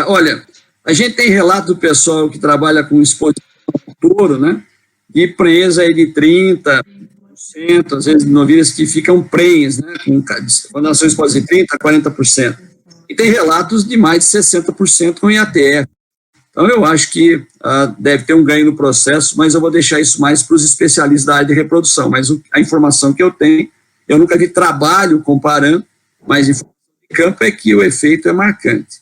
Olha, a gente tem relato do pessoal que trabalha com exposição ao touro, né, de prenhez aí de 30%, às vezes novilhas que ficam prenhes, né, quando elas são expostas de 30% a 40%. E tem relatos de mais de 60% com IATF. Então, eu acho que deve ter um ganho no processo, mas eu vou deixar isso mais para os especialistas da área de reprodução. Mas a informação que eu tenho, eu nunca vi trabalho comparando, mas a informação de campo é que o efeito é marcante.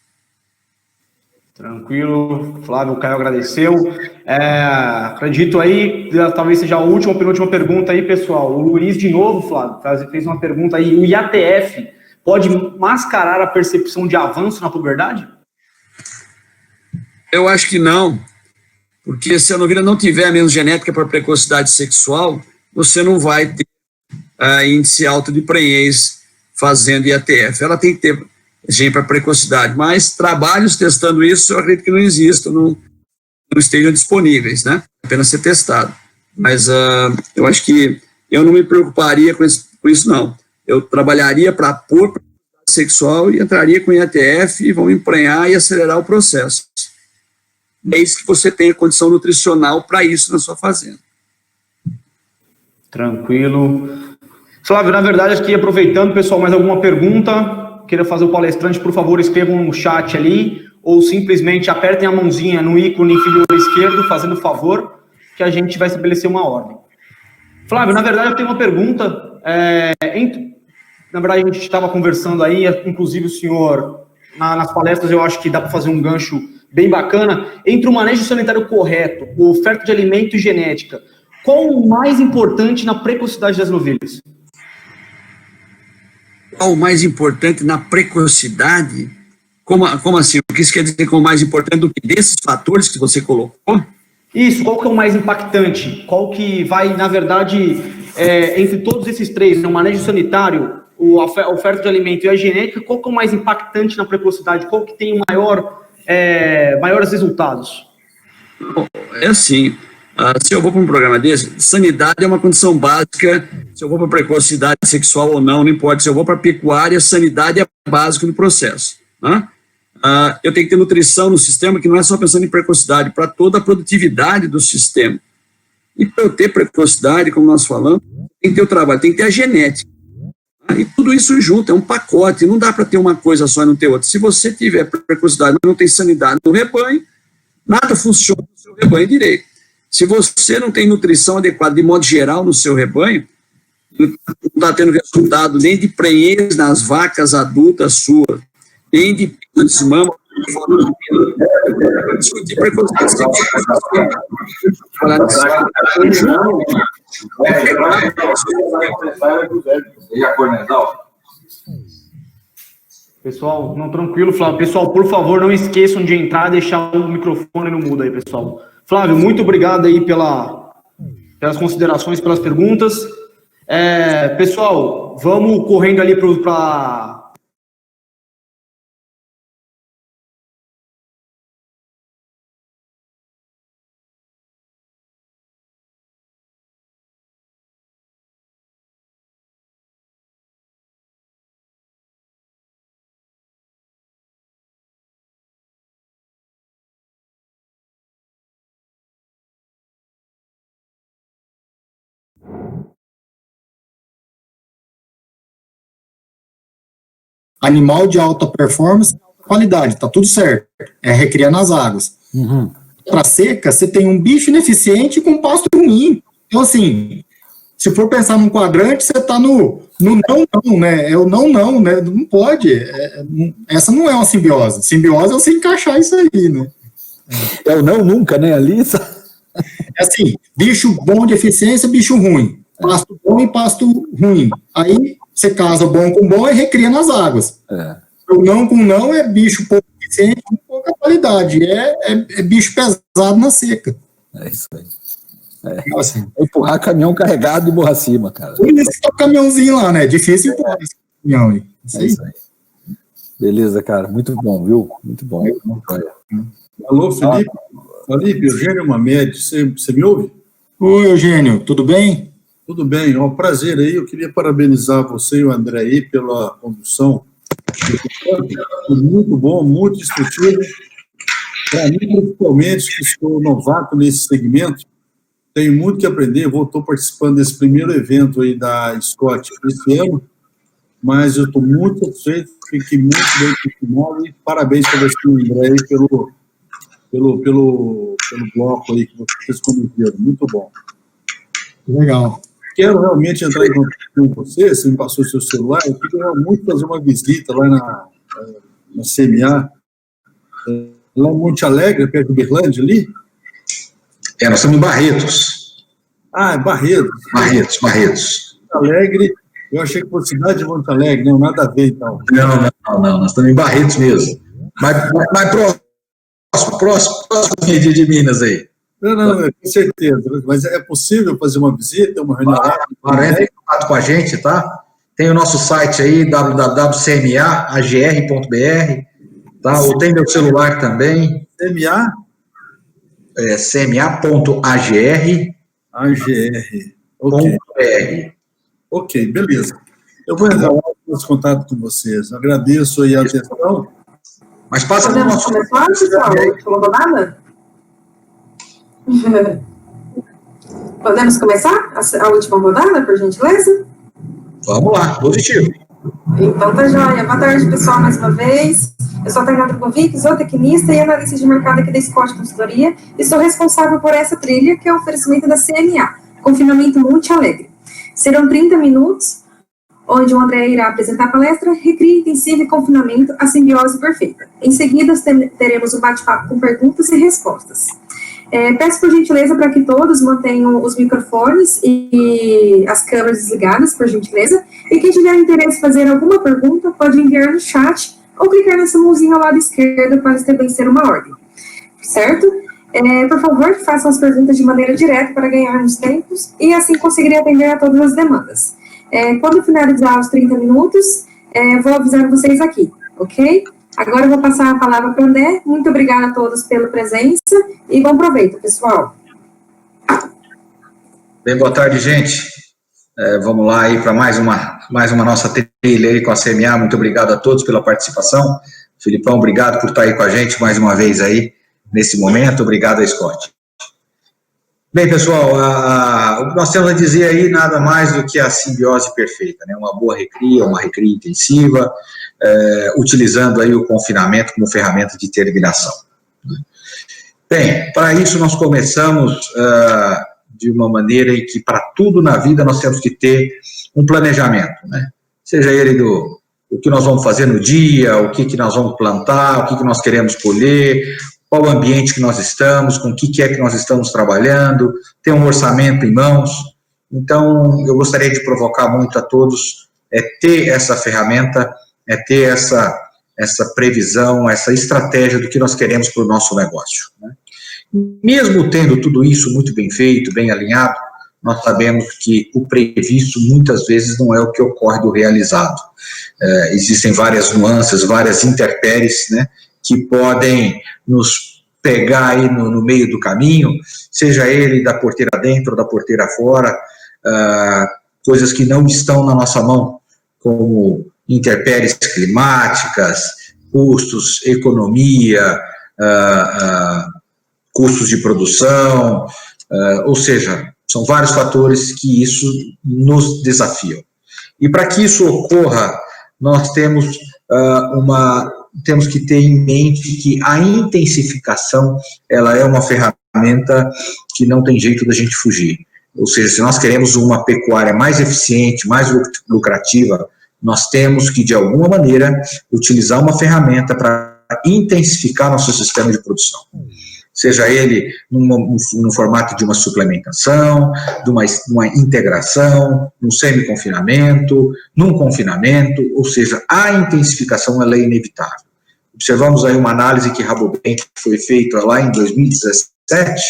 Tranquilo, Flávio, o Caio agradeceu. Acredito aí, talvez seja a última ou penúltima pergunta aí, pessoal. O Luiz, de novo, Flávio, fez uma pergunta aí. O IATF pode mascarar a percepção de avanço na puberdade? Eu acho que não, porque se a novilha não tiver menos genética para precocidade sexual, você não vai ter índice alto de prenhez fazendo IATF. Ela tem que ter gene para precocidade, mas trabalhos testando isso, eu acredito que não existam, não estejam disponíveis, né? Apenas ser testado. Mas eu acho que eu não me preocuparia com isso, não. Eu trabalharia para pôr precocidade sexual e entraria com IATF e vão emprenhar e acelerar o processo. Desde que você tenha condição nutricional para isso na sua fazenda. Tranquilo. Flávio, na verdade, aqui aproveitando, pessoal, mais alguma pergunta? Queira fazer o palestrante, por favor, escrevam no chat ali, ou simplesmente apertem a mãozinha no ícone inferior esquerdo, fazendo favor, que a gente vai estabelecer uma ordem. Flávio, na verdade, eu tenho uma pergunta. Na verdade, a gente estava conversando aí, inclusive o senhor, nas palestras, eu acho que dá para fazer um gancho bem bacana, entre o manejo sanitário correto, a oferta de alimento e genética. Qual o mais importante na precocidade das novilhas? Qual o mais importante na precocidade? Como assim? O que isso quer dizer com o mais importante do que desses fatores que você colocou? Isso, qual que é o mais impactante? Qual que vai, na verdade, entre todos esses três, né, o manejo sanitário, a oferta de alimento e a genética, qual que é o mais impactante na precocidade? Qual que tem o maiores resultados? É assim, se eu vou para um programa desse, sanidade é uma condição básica, se eu vou para precocidade sexual ou não importa, se eu vou para pecuária, sanidade é básico no processo, né? Eu tenho que ter nutrição no sistema, que não é só pensando em precocidade, para toda a produtividade do sistema. E para eu ter precocidade, como nós falamos, tem que ter o trabalho, tem que ter a genética. E tudo isso junto, é um pacote, não dá para ter uma coisa só e não ter outra. Se você tiver precocidade, mas não tem sanidade no rebanho, nada funciona no seu rebanho direito. Se você não tem nutrição adequada de modo geral no seu rebanho, não está tendo resultado nem de prenhez nas vacas adultas suas, nem de desmama discutir precocidade científica. Pessoal, não, tranquilo, Flávio. Pessoal, por favor, não esqueçam de entrar e deixar o microfone no mudo aí, pessoal. Flávio, muito obrigado aí pelas considerações, pelas perguntas. Pessoal, vamos correndo ali para... Animal de alta performance, qualidade, tá tudo certo. É recria nas águas. Para seca, você tem um bicho ineficiente com pasto ruim. Então, assim, se for pensar num quadrante, você tá no não, né? É o não, né? Não pode. Essa não é uma simbiose. Simbiose é você encaixar isso aí, né? É o não nunca, né? Ali. É assim, bicho bom de eficiência, bicho ruim. Pasto bom e pasto ruim. Aí você casa bom com bom e recria nas águas. O não com não é bicho pouco eficiente com pouca qualidade. É bicho pesado na seca. É isso aí. Assim, Empurrar caminhão carregado e morra acima, cara. por isso que é o caminhãozinho lá, né? Difícil empurrar esse caminhão aí. Isso aí. Beleza, cara. Muito bom, viu? Muito bom. Alô, Felipe? Felipe, Eugênio Mamed, você me ouve? Oi, Eugênio, tudo bem? Tudo bem, é um prazer aí. Eu queria parabenizar você e o André aí pela condução. Foi muito bom, muito instrutivo. Para mim, principalmente, que sou novato nesse segmento, tenho muito que aprender. Estou participando desse primeiro evento aí da Scott esse ano, mas eu estou muito satisfeito, fiquei muito bem acostumado e parabéns para você, André, aí, pelo bloco aí que vocês conduziram. Muito bom. Legal. Quero realmente entrar em contato com você me passou o seu celular, eu queria muito fazer uma visita lá na CMA, lá em Monte Alegre, perto de Uberlândia, ali. Nós estamos em Barretos. Ah, é Barretos. Barretos. Monte Alegre, eu achei que fosse cidade de Monte Alegre, não, nada a ver, então. Não, nós estamos em Barretos mesmo. Mas próximo de Minas aí. Não, com certeza. Mas é possível fazer uma visita, uma reunião? Entra em contato com a gente, tá? Tem o nosso site aí, www.cmaagr.br, tá? Ou tem meu celular também. CMA? cma.agr. AGR. Ok, beleza. Eu vou entrar nos contatos com vocês. Agradeço aí a atenção. Mas passa no Podemos nosso... começar, pessoal? Não mudou nada? Podemos começar a última rodada, por gentileza? Vamos lá, positivo. Então tá joia. Boa tarde, pessoal, mais uma vez. Eu sou a Tainá Kovic, zootecnista e analista de mercado aqui da Scott Consultoria e sou responsável por essa trilha, que é o oferecimento da CMA, Confinamento Monte Alegre. Serão 30 minutos, onde o André irá apresentar a palestra Recria Intensiva e Confinamento, a Simbiose Perfeita. Em seguida, teremos um bate-papo com perguntas e respostas. Peço por gentileza para que todos mantenham os microfones e as câmeras desligadas, por gentileza, e quem tiver interesse em fazer alguma pergunta, pode enviar no chat ou clicar nessa mãozinha ao lado esquerdo para estabelecer uma ordem, certo? Por favor, façam as perguntas de maneira direta para ganharmos tempos e assim conseguirem atender a todas as demandas. Quando finalizar os 30 minutos, vou avisar vocês aqui, ok? Agora eu vou passar a palavra para o André. Muito obrigada a todos pela presença e bom proveito, pessoal. Bem, boa tarde, gente. Vamos lá aí para mais uma nossa trilha aí com a CMA. Muito obrigado a todos pela participação. Filipão, obrigado por estar aí com a gente mais uma vez aí nesse momento. Obrigado a Scott. Bem, pessoal, o que nós temos a dizer aí nada mais do que a simbiose perfeita, né? Uma boa recria, uma recria intensiva, utilizando aí o confinamento como ferramenta de terminação. Bem, para isso nós começamos de uma maneira em que para tudo na vida nós temos que ter um planejamento, né? Seja ele do o que nós vamos fazer no dia, o que nós vamos plantar, o que nós queremos colher, qual o ambiente que nós estamos, com o que é que nós estamos trabalhando, ter um orçamento em mãos. Então, eu gostaria de provocar muito a todos, ter essa ferramenta, ter essa previsão, essa estratégia do que nós queremos para o nosso negócio, né? Mesmo tendo tudo isso muito bem feito, bem alinhado, nós sabemos que o previsto muitas vezes não é o que ocorre do realizado. Existem várias nuances, várias intempéries, né, que podem nos pegar aí no meio do caminho, seja ele da porteira dentro ou da porteira fora, coisas que não estão na nossa mão, como intempéries climáticas, custos, economia, custos de produção, ou seja, são vários fatores que isso nos desafiam. E para que isso ocorra, nós temos que ter em mente que a intensificação, ela é uma ferramenta que não tem jeito da gente fugir. Ou seja, se nós queremos uma pecuária mais eficiente, mais lucrativa, nós temos que, de alguma maneira, utilizar uma ferramenta para intensificar nosso sistema de produção. Seja ele no formato de uma suplementação, de uma integração, num semi-confinamento, num confinamento, ou seja, a intensificação ela é inevitável. Observamos aí uma análise que Rabobank foi feita lá em 2017,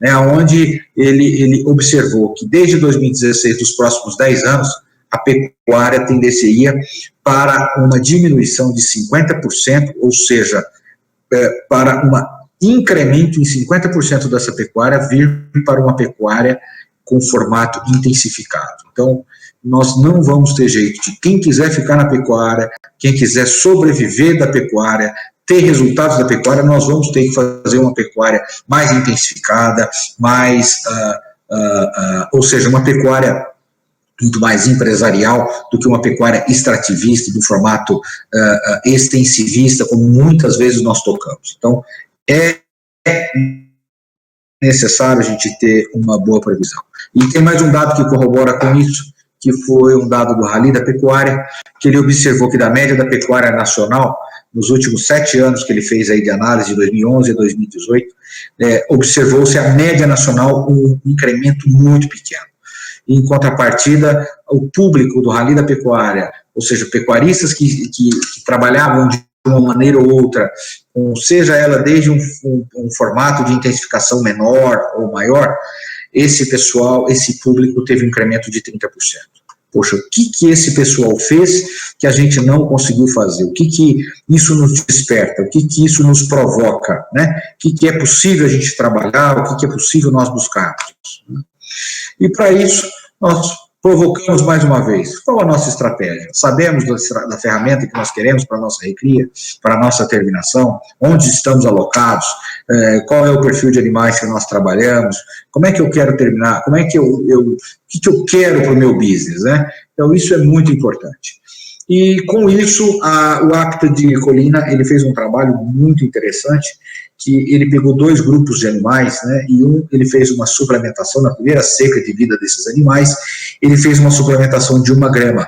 né, onde ele observou que desde 2016, dos próximos 10 anos, a pecuária tendencia para uma diminuição de 50%, ou seja, para uma incremento em 50% dessa pecuária vir para uma pecuária com formato intensificado. Então, nós não vamos ter jeito de quem quiser ficar na pecuária, quem quiser sobreviver da pecuária, ter resultados da pecuária, nós vamos ter que fazer uma pecuária mais intensificada, ou seja, uma pecuária muito mais empresarial do que uma pecuária extrativista, do formato extensivista, como muitas vezes nós tocamos. Então, é necessário a gente ter uma boa previsão. E tem mais um dado que corrobora com isso, que foi um dado do Rally da Pecuária, que ele observou que da média da pecuária nacional, nos últimos 7 anos que ele fez aí de análise, de 2011 a 2018, observou-se a média nacional um incremento muito pequeno. Em contrapartida, o público do Rally da Pecuária, ou seja, pecuaristas que trabalhavam de uma maneira ou outra, seja ela desde um formato de intensificação menor ou maior, esse pessoal, esse público teve um incremento de 30%. Poxa, o que esse pessoal fez que a gente não conseguiu fazer? O que isso nos desperta? O que isso nos provoca? Né? O que é possível a gente trabalhar? O que é possível nós buscarmos? E para isso, nós provocamos mais uma vez. Qual a nossa estratégia? Sabemos da ferramenta que nós queremos para a nossa recria, para a nossa terminação, onde estamos alocados, qual é o perfil de animais que nós trabalhamos, como é que eu quero terminar, o que eu quero para o meu business, né? Então, isso é muito importante. E, com isso, o APTA de Colina, ele fez um trabalho muito interessante, que ele pegou 2 grupos de animais, né, e ele fez uma suplementação, na primeira seca de vida desses animais, ele fez uma suplementação de 1 grama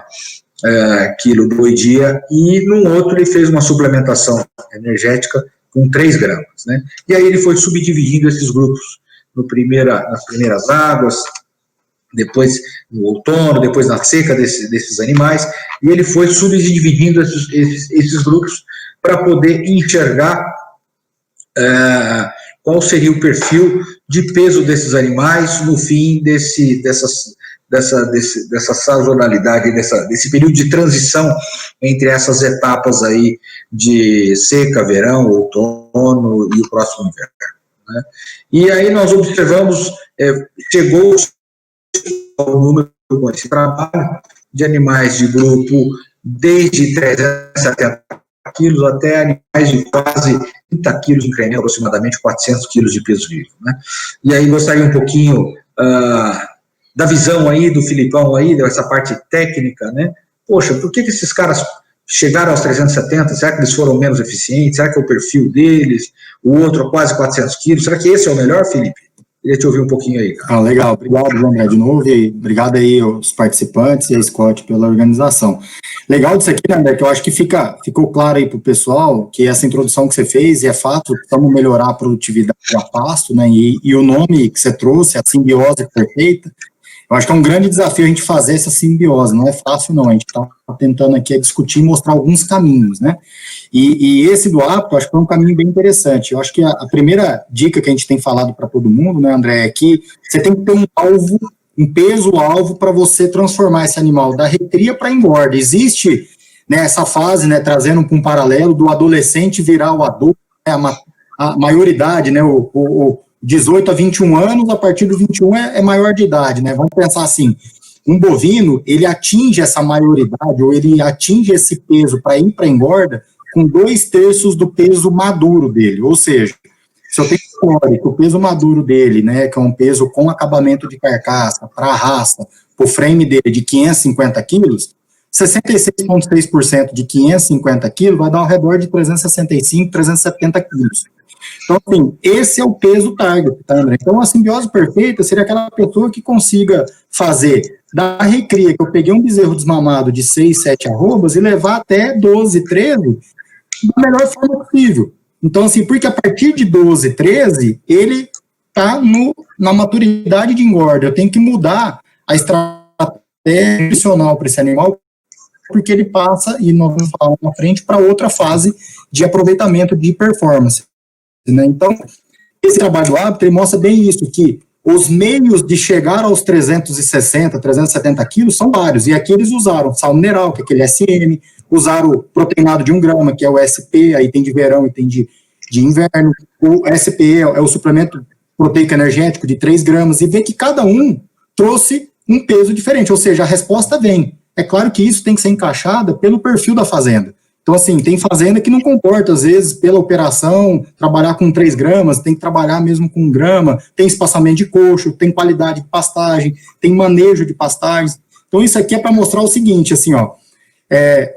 quilo do dia, e num outro ele fez uma suplementação energética com 3 gramas, né, e aí ele foi subdividindo esses grupos, nas primeiras águas, depois no outono, depois na seca desses animais, e ele foi subdividindo esses grupos para poder enxergar qual seria o perfil de peso desses animais no fim dessa sazonalidade, desse período de transição entre essas etapas aí de seca, verão, outono e o próximo inverno, né? E aí nós observamos, chegou ao número com esse trabalho de animais de grupo desde 370 quilos até animais de quase 30 quilos, incremento aproximadamente 400 quilos de peso vivo, né? E aí gostaria um pouquinho da visão aí do Filipão aí, dessa parte técnica, né? Poxa, por que esses caras chegaram aos 370? Será que eles foram menos eficientes? Será que é o perfil deles? O outro a quase 400 quilos? Será que esse é o melhor, Felipe? Queria te ouvir um pouquinho aí, cara. Legal, obrigado, André, de novo, e obrigado aí aos participantes e a Scott pela organização. Legal disso aqui, né, André, que eu acho que ficou claro aí para o pessoal que essa introdução que você fez, e é fato, precisamos melhorar a produtividade do pasto, né, e o nome que você trouxe, a simbiose perfeita, eu acho que é um grande desafio a gente fazer essa simbiose, não é fácil não, a gente está tentando aqui discutir e mostrar alguns caminhos, né, e esse do hábito, eu acho que é um caminho bem interessante. Eu acho que a primeira dica que a gente tem falado para todo mundo, né, André, é que você tem que ter um alvo, um peso-alvo para você transformar esse animal da recria para engorda. Existe, né, essa fase, né, trazendo para um paralelo do adolescente virar o adulto, né, a maioridade, né, o 18 a 21 anos, a partir do 21 é maior de idade, né, vamos pensar assim, um bovino, ele atinge essa maioridade, ou ele atinge esse peso para ir para engorda, com 2/3 do peso maduro dele, ou seja, se eu tenho que o peso maduro dele, né, que é um peso com acabamento de carcaça, para a raça, para o frame dele de 550 quilos, 66,6% de 550 quilos vai dar ao redor de 365, 370 quilos. Então, assim, esse é o peso target, tá, André? Então, a simbiose perfeita seria aquela pessoa que consiga fazer da recria, que eu peguei um bezerro desmamado de 6, 7 arrobas e levar até 12, 13, da melhor forma possível. Então, assim, porque a partir de 12, 13, ele está na maturidade de engorda. Eu tenho que mudar a estratégia nutricional para esse animal, porque ele passa, e nós vamos falar na frente, para outra fase de aproveitamento de performance. Né? Então, esse trabalho do hábito, ele mostra bem isso, que os meios de chegar aos 360, 370 quilos são vários, e aqui eles usaram sal mineral, que é aquele SM, usaram o proteinado de 1 grama, que é o SP, aí tem de verão e tem de inverno, o SP é o suplemento proteico energético de 3 gramas, e vê que cada um trouxe um peso diferente, ou seja, a resposta vem. É claro que isso tem que ser encaixado pelo perfil da fazenda. Então, assim, tem fazenda que não comporta, às vezes, pela operação, trabalhar com 3 gramas, tem que trabalhar mesmo com 1 grama, tem espaçamento de coxo, tem qualidade de pastagem, tem manejo de pastagens. Então, isso aqui é para mostrar o seguinte, assim, ó,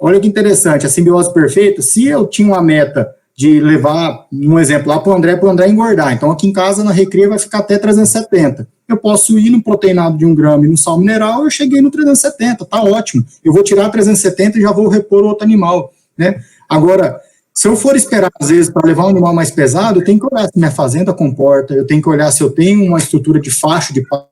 olha que interessante, a simbiose perfeita, se eu tinha uma meta de levar, um exemplo lá para o André engordar, então aqui em casa, na recria, vai ficar até 370. Eu posso ir no proteinado de 1 grama e no sal mineral, eu cheguei no 370, tá ótimo. Eu vou tirar 370 e já vou repor outro animal. Né? Agora, se eu for esperar, às vezes, para levar um animal mais pesado, eu tenho que olhar se minha fazenda comporta, eu tenho que olhar se eu tenho uma estrutura de facho de pasto,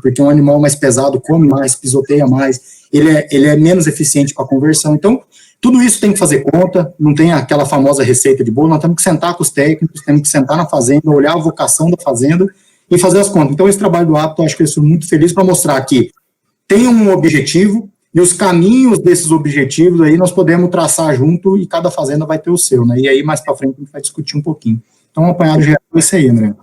porque um animal mais pesado come mais, pisoteia mais, ele é menos eficiente para a conversão. Então, tudo isso tem que fazer conta, não tem aquela famosa receita de bolo, nós temos que sentar com os técnicos, temos que sentar na fazenda, olhar a vocação da fazenda e fazer as contas. Então, esse trabalho do hábito, eu acho que eu sou muito feliz para mostrar que tem um objetivo, e os caminhos desses objetivos aí nós podemos traçar junto e cada fazenda vai ter o seu, né? E aí mais para frente a gente vai discutir um pouquinho. Então, um apanhado geral é isso aí, André.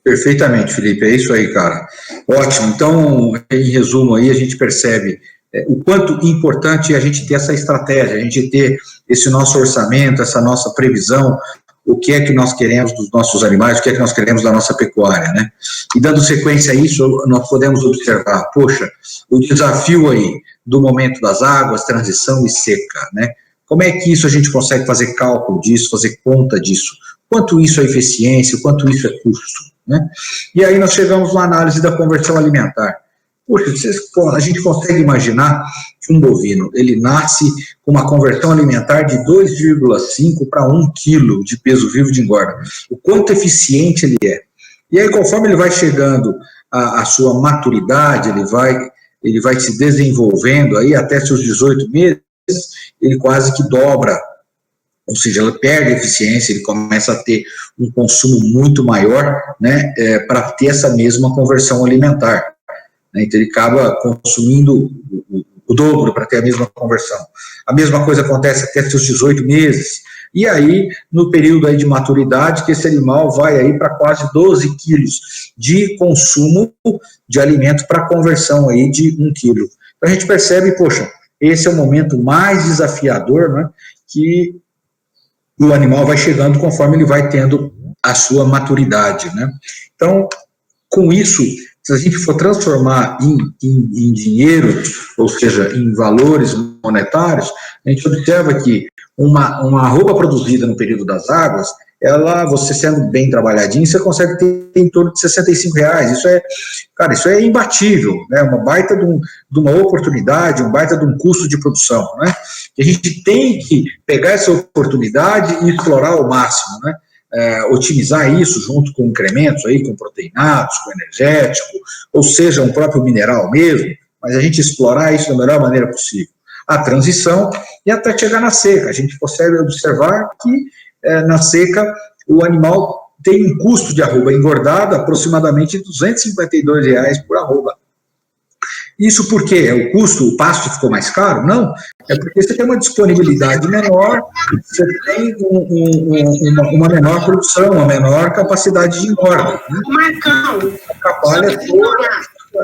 Perfeitamente, Felipe, é isso aí, cara. Ótimo. Então, em resumo aí, a gente percebe o quanto importante é a gente ter essa estratégia, a gente ter esse nosso orçamento, essa nossa previsão, o que é que nós queremos dos nossos animais, o que é que nós queremos da nossa pecuária, né? E dando sequência a isso, nós podemos observar, poxa, o desafio aí do momento das águas, transição e seca, né? Como é que isso a gente consegue fazer cálculo disso, fazer conta disso? Quanto isso é eficiência, quanto isso é custo, né? E aí nós chegamos na análise da conversão alimentar. Poxa, a gente consegue imaginar que um bovino, ele nasce com uma conversão alimentar de 2,5 para 1 quilo de peso vivo de engorda. O quanto eficiente ele é. E aí, conforme ele vai chegando à sua maturidade, ele vai se desenvolvendo aí até seus 18 meses, ele quase que dobra, ou seja, ele perde eficiência, ele começa a ter um consumo muito maior, né, para ter essa mesma conversão alimentar. Então ele acaba consumindo o dobro para ter a mesma conversão. A mesma coisa acontece até seus 18 meses, e aí no período aí de maturidade que esse animal vai aí para quase 12 quilos de consumo de alimento para conversão aí de 1 quilo. Então a gente percebe, poxa, esse é o momento mais desafiador, né, que o animal vai chegando conforme ele vai tendo a sua maturidade, né. Então, com isso, se a gente for transformar em dinheiro, ou seja, em valores monetários, a gente observa que uma arroba produzida no período das águas, você sendo bem trabalhadinho, você consegue ter em torno de R$65. Isso é imbatível, né? Uma baita de uma oportunidade, um baita de um custo de produção, né? E a gente tem que pegar essa oportunidade e explorar ao máximo, né? Otimizar isso junto com incrementos aí, com proteinados, com energético, ou seja, um próprio mineral mesmo, mas a gente explorar isso da melhor maneira possível. A transição e até chegar na seca. A gente consegue observar que na seca o animal tem um custo de arroba engordada aproximadamente R$252 por arroba. Isso porque o pasto ficou mais caro? Não, é porque você tem uma disponibilidade menor, você tem uma menor produção, uma menor capacidade de engorda. Né? Marcão, atrapalha todo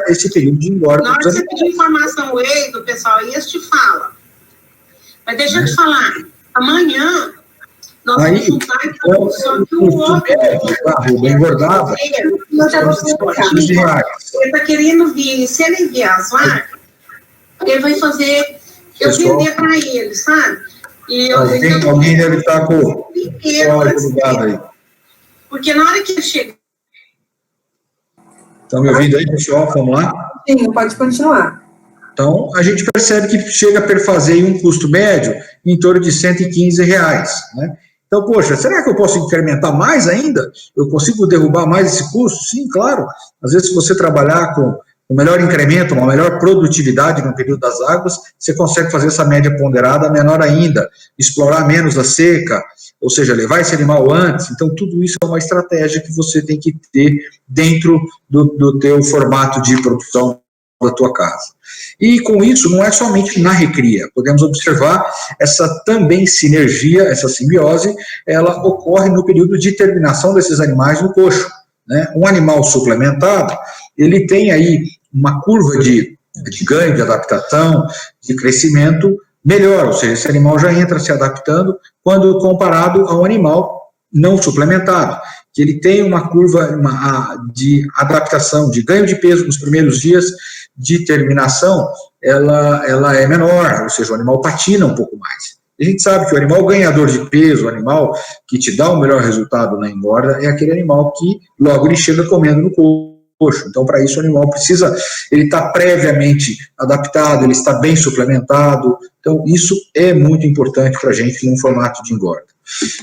esse período de engorda. Na hora que você pedir informação aí do pessoal, eles te falam. Mas deixa eu te falar, amanhã nós vamos juntar só que o outro arroba engordada. Ele está querendo vir, se ele viajar, ele vai fazer, eu vender para ele, sabe? E alguém deve estar com o ligado aí. Porque na hora que ele chega. Estão me ouvindo aí, pessoal? Vamos lá? Sim, pode continuar. Então, a gente percebe que chega a perfazer um custo médio em torno de R$115, né? Então, poxa, será que eu posso incrementar mais ainda? Eu consigo derrubar mais esse custo? Sim, claro. Às vezes, se você trabalhar com um melhor incremento, uma melhor produtividade no período das águas, você consegue fazer essa média ponderada menor ainda, explorar menos a seca, ou seja, levar esse animal antes. Então, tudo isso é uma estratégia que você tem que ter dentro do teu formato de produção da tua casa. E com isso, não é somente na recria, podemos observar essa também sinergia, essa simbiose, ela ocorre no período de terminação desses animais no coxo, né? Um animal suplementado, ele tem aí uma curva de ganho, de adaptação, de crescimento melhor, ou seja, esse animal já entra se adaptando quando comparado a um animal não suplementado, que ele tem uma curva de adaptação, de ganho de peso nos primeiros dias de terminação, ela é menor, ou seja, o animal patina um pouco mais. A gente sabe que o animal ganhador de peso, o animal que te dá o melhor resultado na engorda, é aquele animal que logo ele chega comendo no coxo. Então, para isso, o animal precisa, ele está previamente adaptado, ele está bem suplementado. Então, isso é muito importante para a gente num formato de engorda.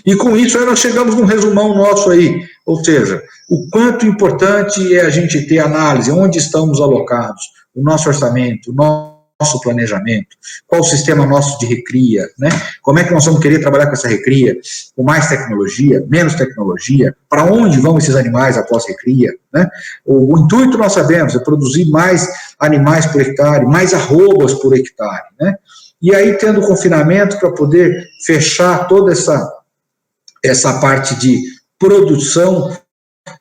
E com isso, aí nós chegamos num resumão nosso aí, ou seja, o quanto importante é a gente ter análise, onde estamos alocados, o nosso orçamento, o nosso planejamento, qual o sistema nosso de recria, né? Como é que nós vamos querer trabalhar com essa recria, com mais tecnologia, menos tecnologia, para onde vão esses animais após recria, né? O intuito nós sabemos é produzir mais animais por hectare, mais arrobas por hectare, né? E aí tendo confinamento para poder fechar toda essa parte de produção,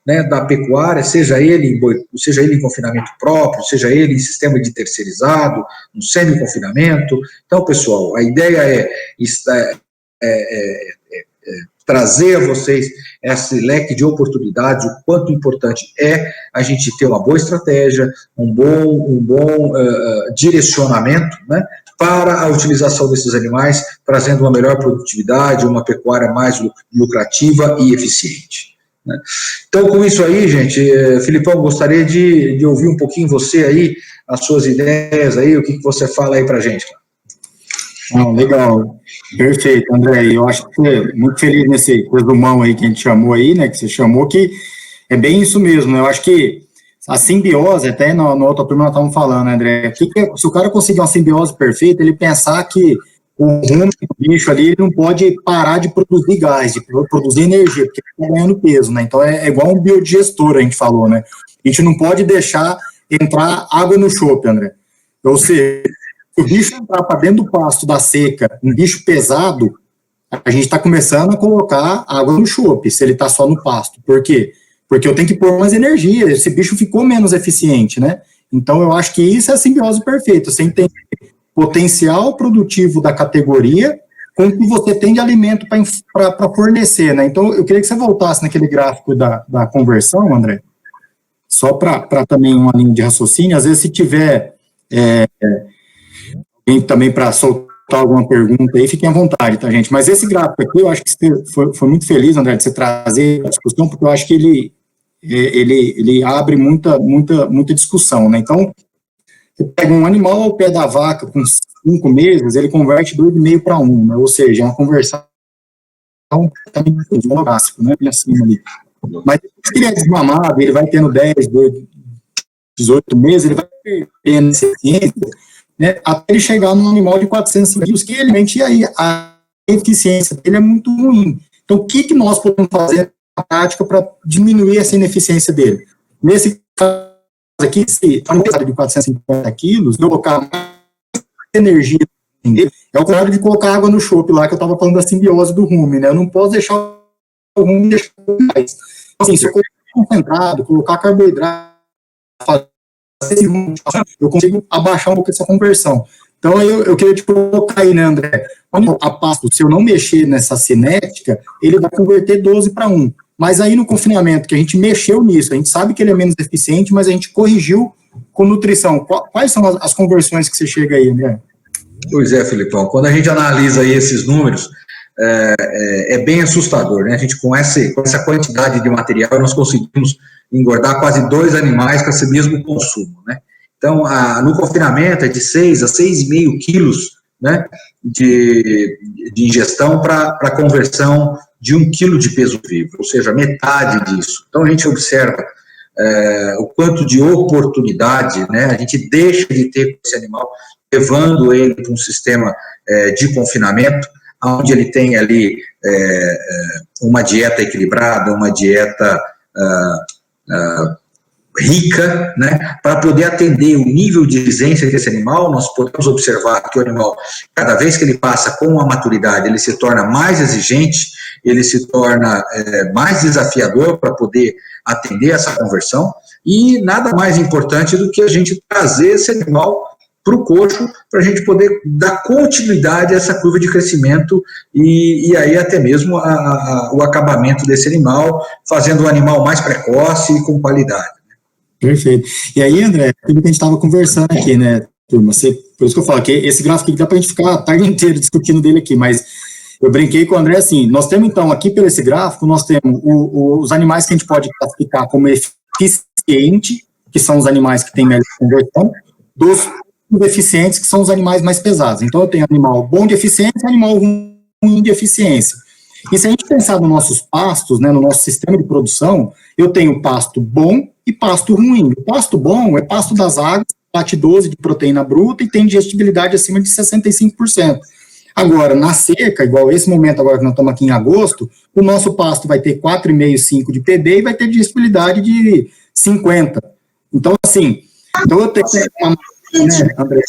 né, da pecuária, seja ele em confinamento próprio, seja ele em sistema de terceirizado, no semi-confinamento. Então, pessoal, a ideia é trazer a vocês esse leque de oportunidades, o quanto importante é a gente ter uma boa estratégia, um bom direcionamento, né, para a utilização desses animais, trazendo uma melhor produtividade, uma pecuária mais lucrativa e eficiente. Né? Então, com isso aí, gente, Filipão, gostaria de ouvir um pouquinho você aí, as suas ideias aí, o que você fala aí pra gente. Legal, perfeito, André, eu acho que você muito feliz nesse resumão aí que a gente chamou aí, né, que você chamou, que é bem isso mesmo, né? Eu acho que a simbiose, até na outra turma nós estávamos falando, né, André, se o cara conseguir uma simbiose perfeita, ele pensar que o rumo do bicho ali, ele não pode parar de produzir gás, de produzir energia, porque ele está ganhando peso, né? Então é igual um biodigestor, a gente falou, né? A gente não pode deixar entrar água no chope, André. Ou seja, se o bicho entrar para dentro do pasto da seca, um bicho pesado, a gente está começando a colocar água no chope, se ele está só no pasto. Por quê? Porque eu tenho que pôr mais energia, esse bicho ficou menos eficiente, né? Então eu acho que isso é a simbiose perfeita, você entende potencial produtivo da categoria com o que você tem de alimento para fornecer, né? Então, eu queria que você voltasse naquele gráfico da conversão, André, só para também uma linha de raciocínio. Às vezes, se tiver alguém também para soltar alguma pergunta aí, fiquem à vontade, tá, gente? Mas esse gráfico aqui, eu acho que você foi muito feliz, André, de você trazer a discussão, porque eu acho que ele abre muita discussão, né? Então, você pega um animal ao pé da vaca com 5 meses, ele converte 2,5 para 1, né? Ou seja, é uma conversão clássico, né? Acima ali. Mas depois que ele é desmamado, ele vai tendo 10, 18 meses, ele vai perdendo eficiência, né? Até ele chegar num animal de 400 quilos, que realmente aí a eficiência dele é muito ruim. Então, o que nós podemos fazer na prática para diminuir essa ineficiência dele? Nesse caso aqui, se a unidade de 450 quilos, eu colocar mais energia nele, é o contrário de colocar água no chope lá, que eu estava falando da simbiose do rumen, né? Eu não posso deixar o rumen deixar mais. Então, assim, se eu colocar concentrado, colocar carboidrato, eu consigo abaixar um pouco essa conversão. Então, eu queria te colocar aí, né, André? A pasto, se eu não mexer nessa cinética, ele vai converter 12 para 1. Mas aí no confinamento, que a gente mexeu nisso, a gente sabe que ele é menos eficiente, mas a gente corrigiu com nutrição. Quais são as conversões que você chega aí, André? Pois é, Filipão, quando a gente analisa aí esses números, é bem assustador, né? A gente, com essa quantidade de material, nós conseguimos engordar quase 2 animais com esse mesmo consumo, né? Então, no confinamento, é de 6 a 6,5 quilos, né, de ingestão para conversão de 1 quilo de peso vivo, ou seja, metade disso. Então, a gente observa o quanto de oportunidade, né, a gente deixa de ter com esse animal, levando ele para um sistema de confinamento, onde ele tem ali uma dieta equilibrada, uma dieta rica, né, para poder atender o nível de exigência desse animal. Nós podemos observar que o animal, cada vez que ele passa com a maturidade, ele se torna mais exigente, ele se torna mais desafiador para poder atender essa conversão, e nada mais importante do que a gente trazer esse animal para o coxo, para a gente poder dar continuidade a essa curva de crescimento e aí até mesmo o acabamento desse animal, fazendo o animal mais precoce e com qualidade. Perfeito. E aí, André, aquilo que a gente estava conversando aqui, né, turma, por isso que eu falo que esse gráfico aqui dá para a gente ficar a tarde inteira discutindo dele aqui, mas eu brinquei com o André assim, nós temos então aqui pelo esse gráfico, nós temos os animais que a gente pode classificar como eficiente, que são os animais que têm melhor conversão, dos deficientes, que são os animais mais pesados. Então, eu tenho animal bom de eficiência e animal ruim de eficiência. E se a gente pensar nos nossos pastos, né, no nosso sistema de produção, eu tenho pasto bom e pasto ruim. O pasto bom é pasto das águas, bate 12 de proteína bruta e tem digestibilidade acima de 65%. Agora, na seca, igual esse momento agora que nós estamos aqui em agosto, o nosso pasto vai ter 4,5, 5 de PB e vai ter digestibilidade de 50%. Então, assim, eu tenho André,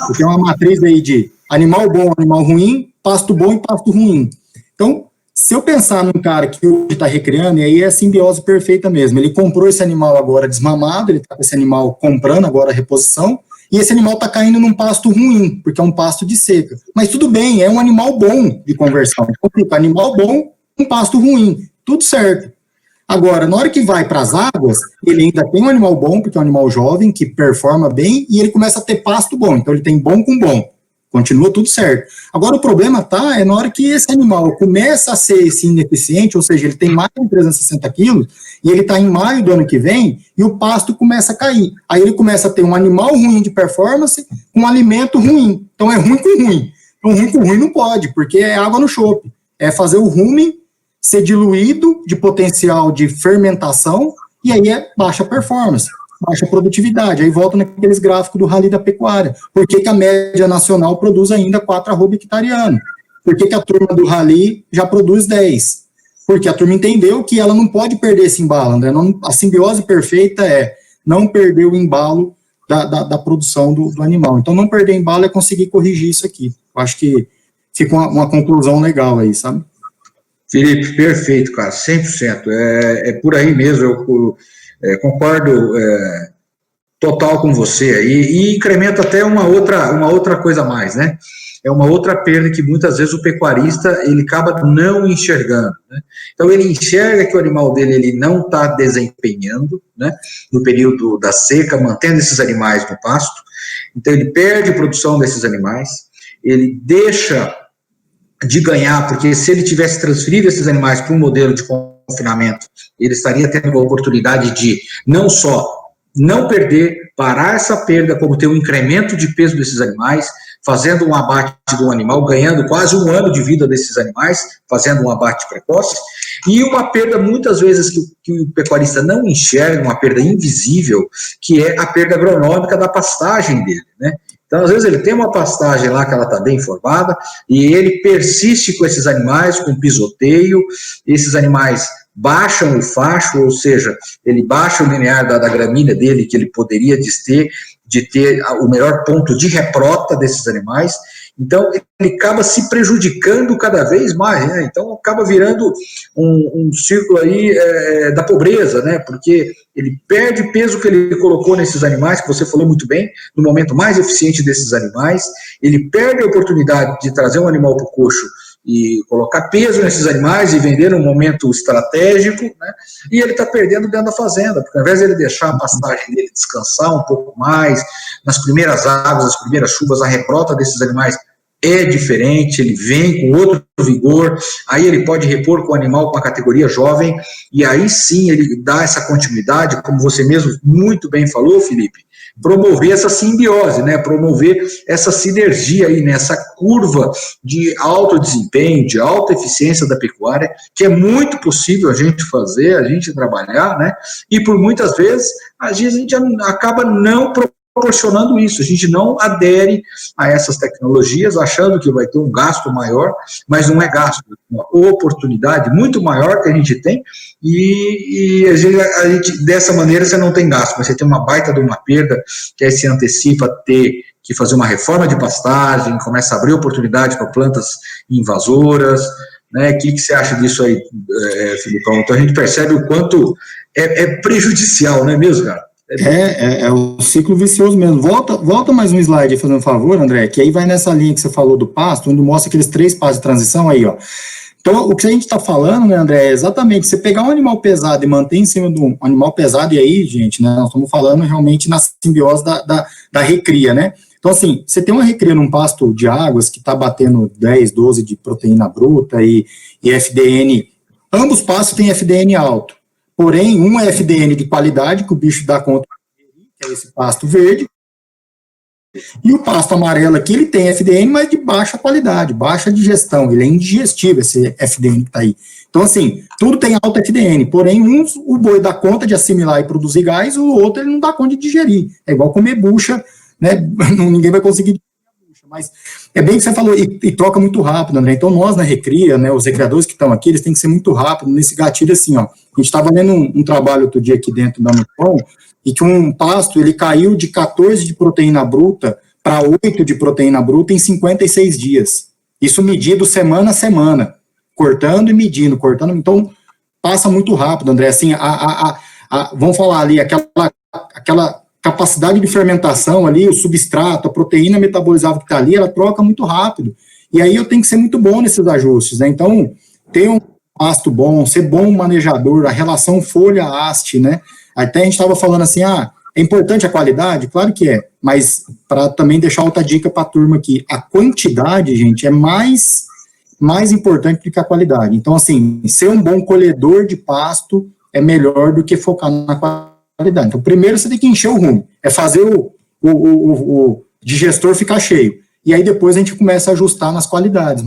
eu tenho uma matriz aí de animal bom, animal ruim, pasto bom e pasto ruim. Então, se eu pensar num cara que hoje está recriando, e aí é a simbiose perfeita mesmo, ele comprou esse animal agora desmamado, ele está com esse animal comprando agora a reposição, e esse animal está caindo num pasto ruim, porque é um pasto de seca. Mas tudo bem, é um animal bom de conversão. Então, fica animal bom, um pasto ruim, tudo certo. Agora, na hora que vai para as águas, ele ainda tem um animal bom, porque é um animal jovem, que performa bem, e ele começa a ter pasto bom. Então, ele tem bom com bom. Continua tudo certo. Agora, o problema é na hora que esse animal começa a ser esse ineficiente, ou seja, ele tem mais de 360 quilos, e ele está em maio do ano que vem, e o pasto começa a cair. Aí ele começa a ter um animal ruim de performance com um alimento ruim. Então, é ruim com ruim. Então, ruim com ruim não pode, porque é água no chope. É fazer o rumen ser diluído de potencial de fermentação, e aí é baixa performance, baixa produtividade. Aí volta naqueles gráficos do Rally da Pecuária. Por que a média nacional produz ainda 4 arroba hectariano? Por que a turma do Rally já produz 10? Porque a turma entendeu que ela não pode perder esse embalo, né? A simbiose perfeita é não perder o embalo da produção do animal. Então, não perder embalo é conseguir corrigir isso aqui. Eu acho que fica uma conclusão legal aí, sabe? Felipe, perfeito, cara, 100%. É por aí mesmo, eu concordo total com você aí, e incrementa até uma outra coisa a mais, né? É uma outra perda que muitas vezes o pecuarista ele acaba não enxergando, né? Então ele enxerga que o animal dele ele não está desempenhando, né, no período da seca, mantendo esses animais no pasto, então ele perde a produção desses animais, ele deixa de ganhar, porque se ele tivesse transferido esses animais para um modelo de confinamento, ele estaria tendo a oportunidade de não só não perder, parar essa perda, como ter um incremento de peso desses animais, fazendo um abate do animal, ganhando quase 1 ano de vida desses animais, fazendo um abate precoce, e uma perda muitas vezes que o pecuarista não enxerga, uma perda invisível, que é a perda agronômica da pastagem dele, né? Então, às vezes, ele tem uma pastagem lá que ela está bem formada, e ele persiste com esses animais, com pisoteio, esses animais baixam o facho, ou seja, ele baixa o linear da gramínea dele, que ele poderia de ter o melhor ponto de reprota desses animais, então ele acaba se prejudicando cada vez mais, né? Então acaba virando um círculo aí da pobreza, né? Porque ele perde peso que ele colocou nesses animais, que você falou muito bem, no momento mais eficiente desses animais, ele perde a oportunidade de trazer um animal para o coxo e colocar peso nesses animais e vender num momento estratégico, né? E ele está perdendo dentro da fazenda, porque ao invés de ele deixar a pastagem dele descansar um pouco mais, nas primeiras águas, nas primeiras chuvas, a reprota desses animais é diferente, ele vem com outro vigor, aí ele pode repor com o animal com a categoria jovem, e aí sim ele dá essa continuidade, como você mesmo muito bem falou, Felipe, promover essa simbiose, né, promover essa sinergia aí, nessa curva de alto desempenho, de alta eficiência da pecuária, que é muito possível a gente fazer, a gente trabalhar, né, e por muitas vezes, a gente acaba não proporcionando isso, a gente não adere a essas tecnologias, achando que vai ter um gasto maior, mas não é gasto, é uma oportunidade muito maior que a gente tem, e a gente, dessa maneira você não tem gasto, mas você tem uma baita de uma perda, que aí se antecipa a ter que fazer uma reforma de pastagem, começa a abrir oportunidade para plantas invasoras, né? O que você acha disso aí, Filipão? Então a gente percebe o quanto é prejudicial, não é mesmo, cara? É o ciclo vicioso mesmo. Volta mais um slide aí, fazendo um favor, André, que aí vai nessa linha que você falou do pasto, onde mostra aqueles 3 passos de transição aí, ó. Então, o que a gente está falando, né, André, é exatamente, você pegar um animal pesado e manter em cima de um animal pesado, e aí, gente, né, nós estamos falando realmente na simbiose da recria, né? Então, assim, você tem uma recria num pasto de águas que está batendo 10, 12 de proteína bruta e FDN, ambos pastos têm FDN alto. Porém, um é FDN de qualidade, que o bicho dá conta, que é esse pasto verde, e o pasto amarelo aqui, ele tem FDN, mas de baixa qualidade, baixa digestão, ele é indigestivo, esse FDN que está aí. Então, assim, tudo tem alto FDN, porém, o boi dá conta de assimilar e produzir gás, o outro ele não dá conta de digerir. É igual comer bucha, né? Ninguém vai conseguir digerir a bucha, mas é bem que você falou, e troca muito rápido, André. Então, nós na recria, né, os recreadores que estão aqui, eles têm que ser muito rápidos nesse gatilho, assim, ó. A gente estava vendo um trabalho outro dia aqui dentro da Nupom, e que um pasto, ele caiu de 14 de proteína bruta para 8 de proteína bruta em 56 dias. Isso medido semana a semana, cortando e medindo, então passa muito rápido, André, assim, vamos falar ali, aquela capacidade de fermentação ali, o substrato, a proteína metabolizável que está ali, ela troca muito rápido, e aí eu tenho que ser muito bom nesses ajustes, né, então, ter um pasto bom, ser bom manejador, a relação folha-haste, né, até a gente estava falando assim, é importante a qualidade? Claro que é, mas para também deixar outra dica para a turma aqui, a quantidade, gente, é mais importante do que a qualidade. Então, assim, ser um bom colhedor de pasto é melhor do que focar na qualidade. Então, primeiro você tem que encher o rumo, é fazer o digestor ficar cheio. E aí depois a gente começa a ajustar nas qualidades,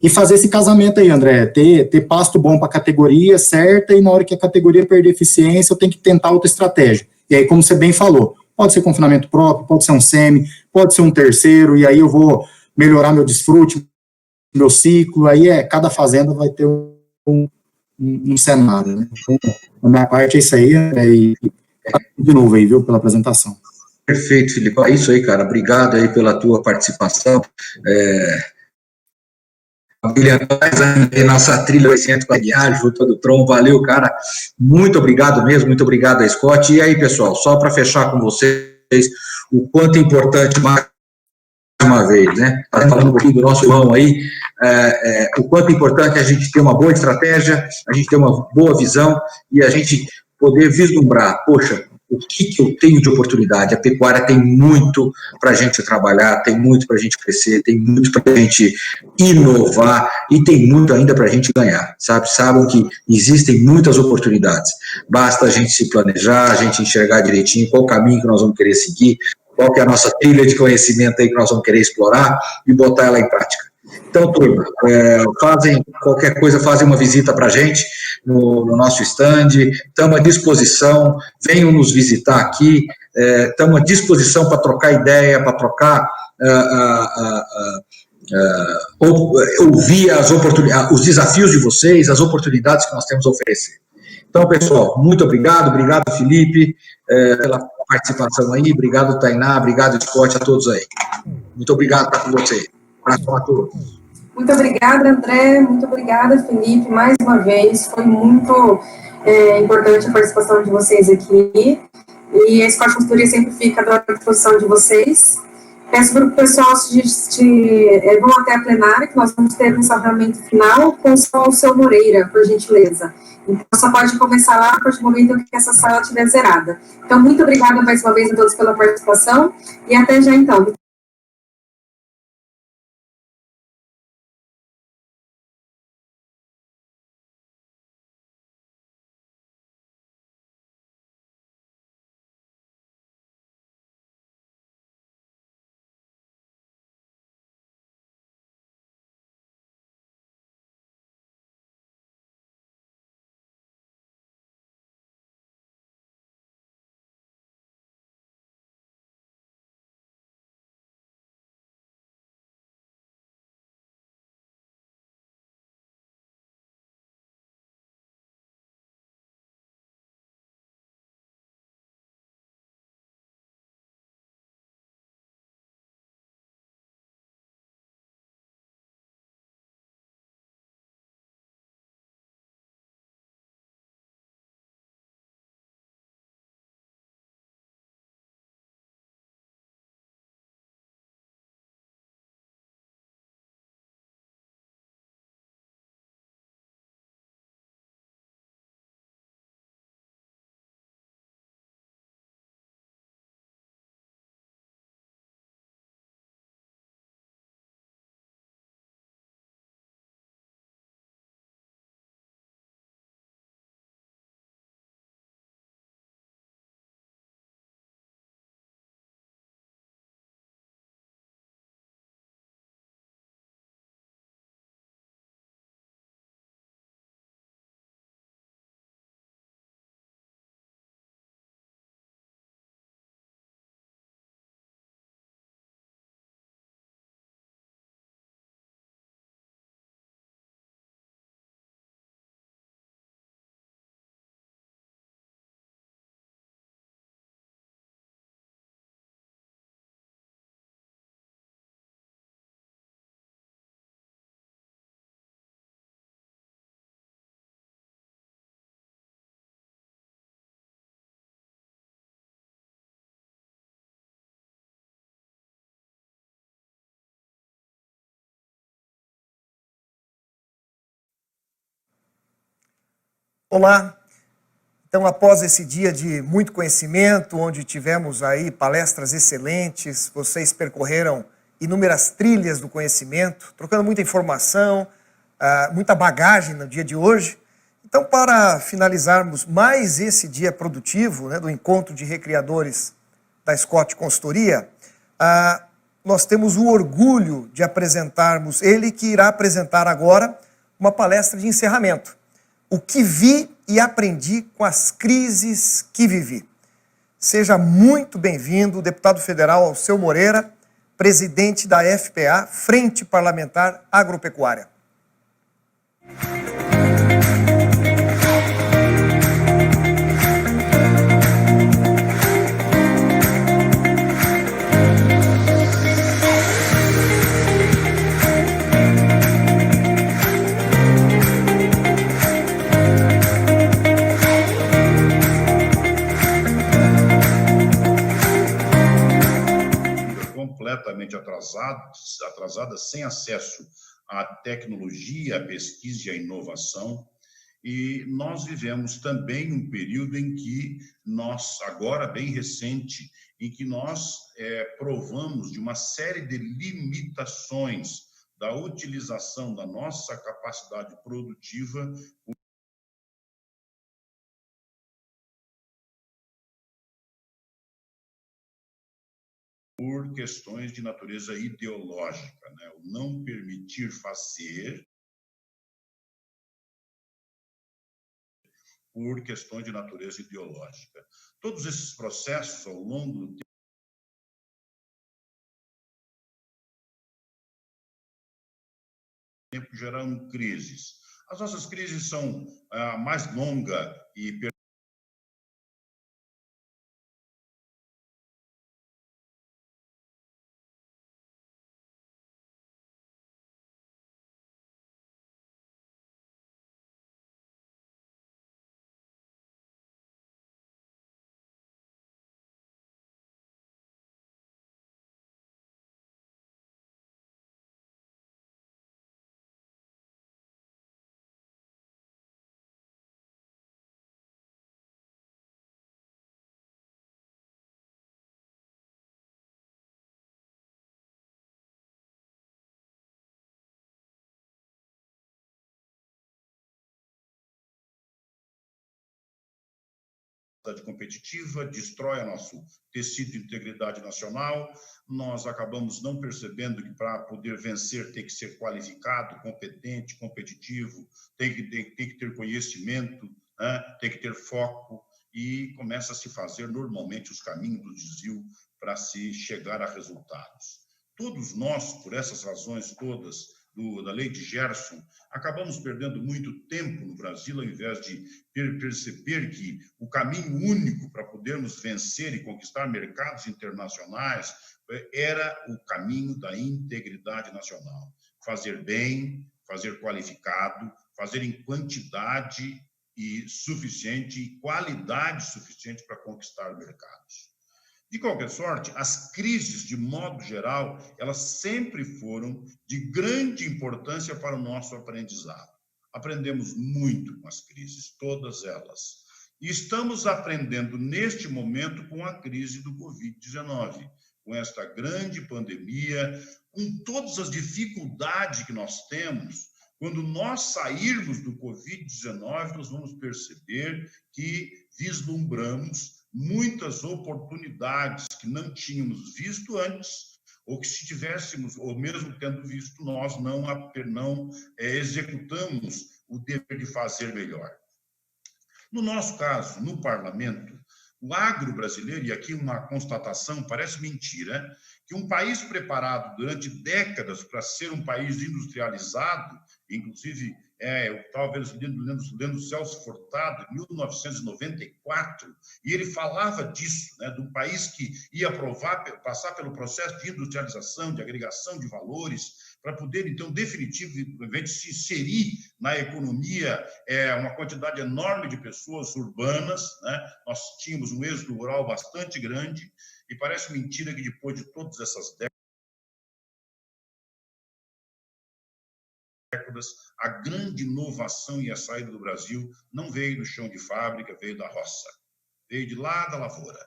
e fazer esse casamento aí, André, ter pasto bom para a categoria certa, e na hora que a categoria perder eficiência, eu tenho que tentar outra estratégia. E aí, como você bem falou, pode ser confinamento próprio, pode ser um semi, pode ser um terceiro, e aí eu vou melhorar meu desfrute, meu ciclo, aí cada fazenda vai ter um cenário, né? Então, a minha parte é isso aí, e de novo aí, viu, pela apresentação. Perfeito, Felipe, é isso aí, cara, obrigado aí pela tua participação, nossa trilha 800 com a Guiar, junto do Tron, valeu, cara, muito obrigado mesmo, muito obrigado a Scott. E aí, pessoal, só para fechar com vocês, o quanto é importante, mais uma vez, né, falando um pouquinho do nosso irmão aí, o quanto é importante a gente ter uma boa estratégia, a gente ter uma boa visão, e a gente poder vislumbrar, poxa, o que eu tenho de oportunidade. A pecuária tem muito para a gente trabalhar, tem muito para a gente crescer, tem muito para a gente inovar e tem muito ainda para a gente ganhar, sabe? Sabem que existem muitas oportunidades. Basta a gente se planejar, a gente enxergar direitinho qual o caminho que nós vamos querer seguir, qual que é a nossa trilha de conhecimento aí que nós vamos querer explorar e botar ela em prática. Então, turma, qualquer coisa, fazem uma visita para a gente no nosso stand, estamos à disposição, venham nos visitar aqui, estamos à disposição para trocar ideia, para trocar, ouvir as oportunidades, os desafios de vocês, as oportunidades que nós temos a oferecer. Então, pessoal, muito obrigado, Felipe, pela participação aí, obrigado, Tainá, obrigado, Scott, a todos aí. Muito obrigado para vocês. Abraço a todos. Muito obrigada, André, muito obrigada, Felipe, mais uma vez, foi muito importante a participação de vocês aqui, e a Scott Consultoria sempre fica à disposição de vocês. Peço para o pessoal vão até a plenária, que nós vamos ter um encerramento final com o seu Moreira, por gentileza. Então, só pode começar lá a partir do momento que essa sala estiver zerada. Então, muito obrigada mais uma vez a todos pela participação, e até já então. Olá, então após esse dia de muito conhecimento, onde tivemos aí palestras excelentes, vocês percorreram inúmeras trilhas do conhecimento, trocando muita informação, muita bagagem no dia de hoje. Então, para finalizarmos mais esse dia produtivo, né, do encontro de recriadores da Scott Consultoria, nós temos o orgulho de apresentarmos ele, que irá apresentar agora uma palestra de encerramento. O que vi e aprendi com as crises que vivi. Seja muito bem-vindo, deputado federal Alceu Moreira, presidente da FPA, Frente Parlamentar Agropecuária. Completamente atrasadas, sem acesso à tecnologia, à pesquisa e à inovação. E nós vivemos também um período em que nós, agora bem recente, em que nós provamos de uma série de limitações da utilização da nossa capacidade produtiva por questões de natureza ideológica, né? O não permitir fazer por questões de natureza ideológica. Todos esses processos, ao longo do tempo, geraram crises. As nossas crises são a mais longa e competitiva, destrói o nosso tecido de integridade nacional. Nós acabamos não percebendo que para poder vencer tem que ser qualificado, competente, competitivo, tem que ter conhecimento, né? Tem que ter foco, e começa a se fazer normalmente os caminhos do desvio para se chegar a resultados. Todos nós, por essas razões todas, da lei de Gerson, acabamos perdendo muito tempo no Brasil, ao invés de perceber que o caminho único para podermos vencer e conquistar mercados internacionais era o caminho da integridade nacional. Fazer bem, fazer qualificado, fazer em quantidade e suficiente, e qualidade suficiente para conquistar mercados. De qualquer sorte, as crises, de modo geral, elas sempre foram de grande importância para o nosso aprendizado. Aprendemos muito com as crises, todas elas. E estamos aprendendo neste momento com a crise do Covid-19, com esta grande pandemia, com todas as dificuldades que nós temos. Quando nós sairmos do Covid-19, nós vamos perceber que vislumbramos muitas oportunidades que não tínhamos visto antes, ou que se tivéssemos, ou mesmo tendo visto, nós não executamos o dever de fazer melhor. No nosso caso, no parlamento, o agro brasileiro, e aqui uma constatação, parece mentira, que um país preparado durante décadas para ser um país industrializado, inclusive, eu estava lendo Celso Furtado, em 1994, e ele falava disso, né, de um país que ia passar pelo processo de industrialização, de agregação de valores, para poder, então, definitivamente se inserir na economia uma quantidade enorme de pessoas urbanas, né? Nós tínhamos um êxodo rural bastante grande, e parece mentira que depois de todas essas décadas, a grande inovação e a saída do Brasil não veio do chão de fábrica, veio da roça, veio de lá da lavoura.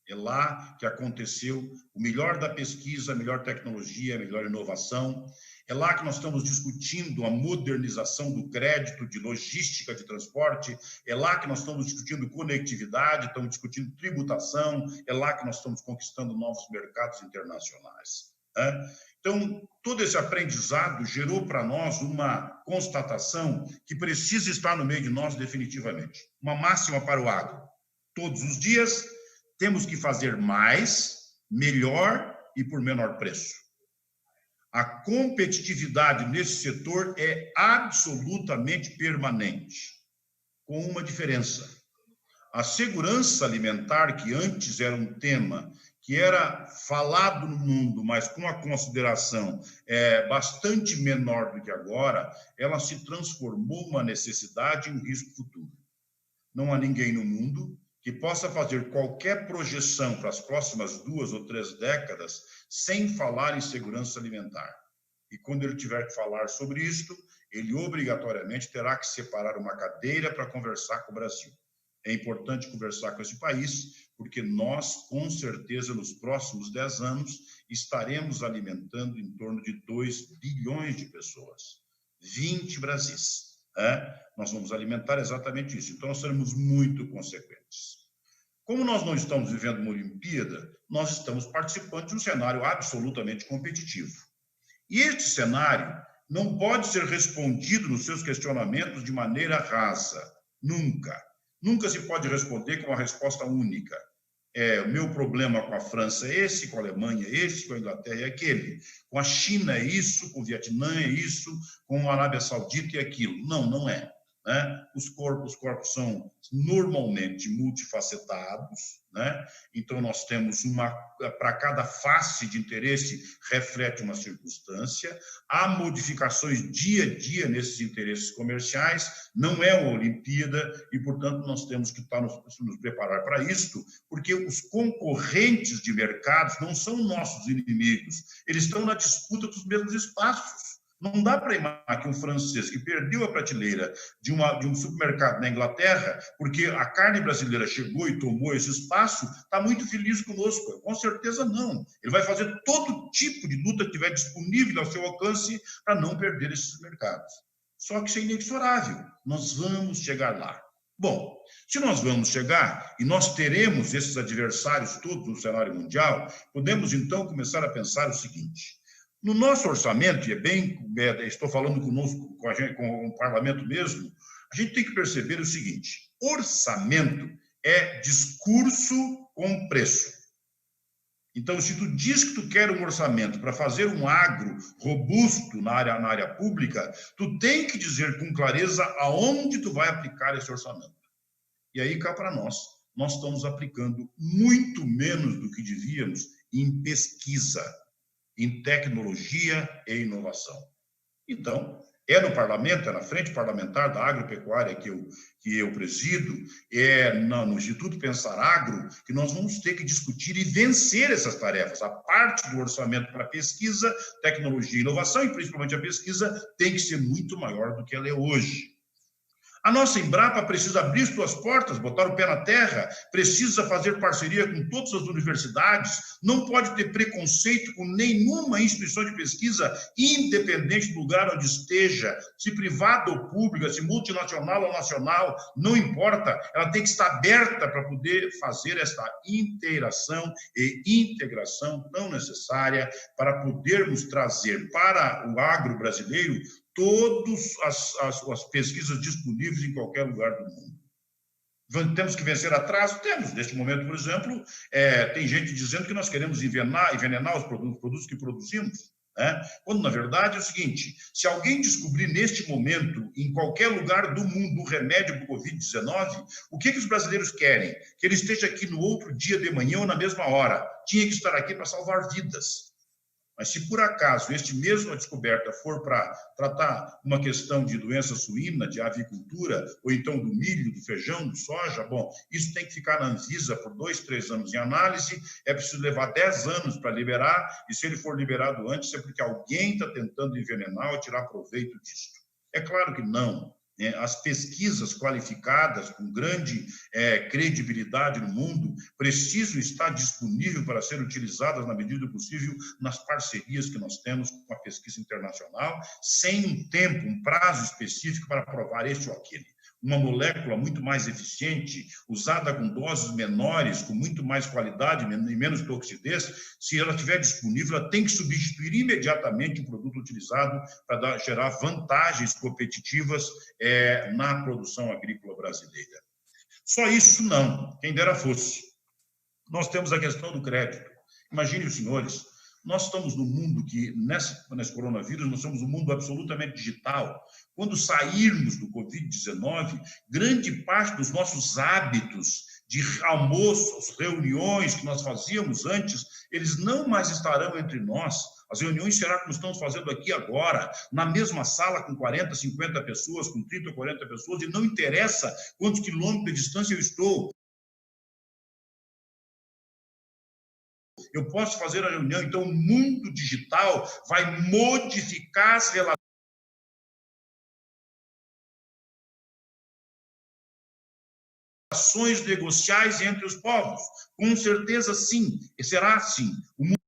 É lá que aconteceu o melhor da pesquisa, a melhor tecnologia, a melhor inovação. É lá que nós estamos discutindo a modernização do crédito, de logística, de transporte. É lá que nós estamos discutindo conectividade, estamos discutindo tributação. É lá que nós estamos conquistando novos mercados internacionais. Né? Então, todo esse aprendizado gerou para nós uma constatação que precisa estar no meio de nós definitivamente. Uma máxima para o agro. Todos os dias temos que fazer mais, melhor e por menor preço. A competitividade nesse setor é absolutamente permanente, com uma diferença. A segurança alimentar, que antes era um tema que era falado no mundo, mas com uma consideração bastante menor do que agora, ela se transformou uma necessidade e um risco futuro. Não há ninguém no mundo que possa fazer qualquer projeção para as próximas 2 ou 3 décadas sem falar em segurança alimentar. E quando ele tiver que falar sobre isto, ele obrigatoriamente terá que separar uma cadeira para conversar com o Brasil. É importante conversar com esse país, porque nós, com certeza, nos próximos 10 anos, estaremos alimentando em torno de 2 bilhões de pessoas. 20 Brasis. Nós vamos alimentar exatamente isso. Então, nós seremos muito consequentes. Como nós não estamos vivendo uma Olimpíada, nós estamos participando de um cenário absolutamente competitivo. E este cenário não pode ser respondido nos seus questionamentos de maneira rasa. Nunca. Nunca se pode responder com uma resposta única. O meu problema com a França é esse, com a Alemanha é esse, com a Inglaterra é aquele. Com a China é isso, com o Vietnã é isso, com a Arábia Saudita é aquilo. Não, não é. Os corpos são normalmente multifacetados, então nós temos para cada face de interesse reflete uma circunstância, há modificações dia a dia nesses interesses comerciais, não é uma Olimpíada e, portanto, nós temos que nos preparar para isto, porque os concorrentes de mercados não são nossos inimigos, eles estão na disputa dos mesmos espaços. Não dá para imaginar que um francês que perdeu a prateleira de um supermercado na Inglaterra, porque a carne brasileira chegou e tomou esse espaço, está muito feliz conosco. Com certeza não. Ele vai fazer todo tipo de luta que tiver disponível ao seu alcance para não perder esses mercados. Só que isso é inexorável. Nós vamos chegar lá. Bom, se nós vamos chegar e nós teremos esses adversários todos no cenário mundial, podemos então começar a pensar o seguinte: no nosso orçamento, e estou falando conosco, com o parlamento mesmo, a gente tem que perceber o seguinte: orçamento é discurso com preço. Então, se tu diz que tu quer um orçamento para fazer um agro robusto na área pública, tu tem que dizer com clareza aonde tu vai aplicar esse orçamento. E aí, cá para nós estamos aplicando muito menos do que devíamos em pesquisa, em tecnologia e inovação. Então, é no parlamento, é na frente parlamentar da agropecuária que eu presido, é no Instituto Pensar Agro, que nós vamos ter que discutir e vencer essas tarefas. A parte do orçamento para pesquisa, tecnologia e inovação, e principalmente a pesquisa, tem que ser muito maior do que ela é hoje. A nossa Embrapa precisa abrir suas portas, botar o pé na terra, precisa fazer parceria com todas as universidades, não pode ter preconceito com nenhuma instituição de pesquisa, independente do lugar onde esteja, se privada ou pública, se multinacional ou nacional, não importa, ela tem que estar aberta para poder fazer essa interação e integração tão necessária para podermos trazer para o agro brasileiro todas as pesquisas disponíveis em qualquer lugar do mundo. Temos que vencer atraso? Temos. Neste momento, por exemplo, tem gente dizendo que nós queremos envenenar os produtos que produzimos, quando, na verdade, é o seguinte: se alguém descobrir neste momento, em qualquer lugar do mundo, o remédio para o Covid-19, o que os brasileiros querem? Que ele esteja aqui no outro dia de manhã ou na mesma hora. Tinha que estar aqui para salvar vidas. Mas se por acaso este mesmo descoberta for para tratar uma questão de doença suína, de avicultura, ou então do milho, do feijão, do soja, bom, isso tem que ficar na Anvisa por 2, 3 anos em análise, é preciso levar 10 anos para liberar, e se ele for liberado antes é porque alguém está tentando envenenar ou tirar proveito disso. É claro que não. As pesquisas qualificadas, com grande credibilidade no mundo, precisam estar disponíveis para ser utilizadas, na medida do possível, nas parcerias que nós temos com a pesquisa internacional, sem um tempo, um prazo específico para provar este ou aquele. Uma molécula muito mais eficiente, usada com doses menores, com muito mais qualidade e menos toxicidez, se ela estiver disponível, ela tem que substituir imediatamente o produto utilizado para gerar vantagens competitivas na produção agrícola brasileira. Só isso não, quem dera fosse. Nós temos a questão do crédito. Imagine os senhores, nós estamos num mundo que, nesse coronavírus, nós somos um mundo absolutamente digital. Quando sairmos do Covid-19, grande parte dos nossos hábitos de almoços, reuniões que nós fazíamos antes, eles não mais estarão entre nós. As reuniões serão como estamos fazendo aqui agora, na mesma sala com 40, 50 pessoas, com 30 ou 40 pessoas, e não interessa quantos quilômetros de distância eu estou. Eu posso fazer a reunião, então o mundo digital vai modificar as relações ações negociais entre os povos. Com certeza, sim, e será assim. O mundo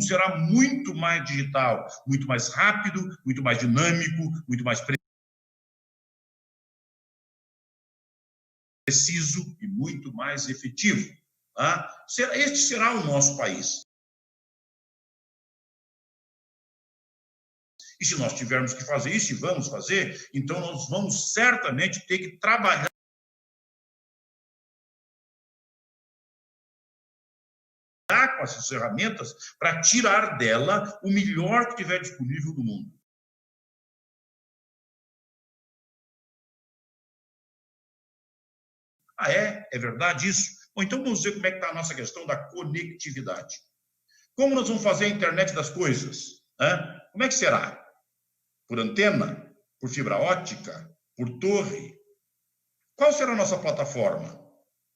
será muito mais digital, muito mais rápido, muito mais dinâmico, muito mais preciso e muito mais efetivo. Tá? Este será o nosso país. E se nós tivermos que fazer isso, e vamos fazer, então nós vamos certamente ter que trabalhar com essas ferramentas para tirar dela o melhor que tiver disponível do mundo. Ah, é? É verdade isso? Bom, então vamos ver como é que está a nossa questão da conectividade. Como nós vamos fazer a internet das coisas? Como é que será? Por antena? Por fibra ótica? Por torre? Qual será a nossa plataforma?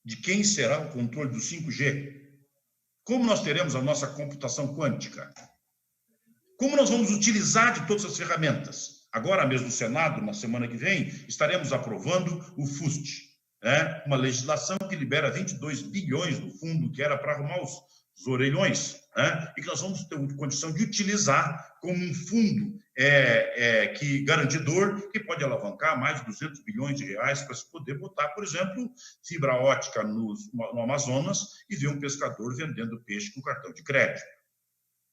De quem será o controle do 5G? Como nós teremos a nossa computação quântica? Como nós vamos utilizar de todas as ferramentas? Agora mesmo no Senado, na semana que vem, estaremos aprovando o FUST, uma legislação que libera 22 bilhões do fundo que era para arrumar os orelhões, e que nós vamos ter condição de utilizar como um fundo que garantidor, que pode alavancar mais de 200 bilhões de reais para se poder botar, por exemplo, fibra ótica no Amazonas e ver um pescador vendendo peixe com cartão de crédito.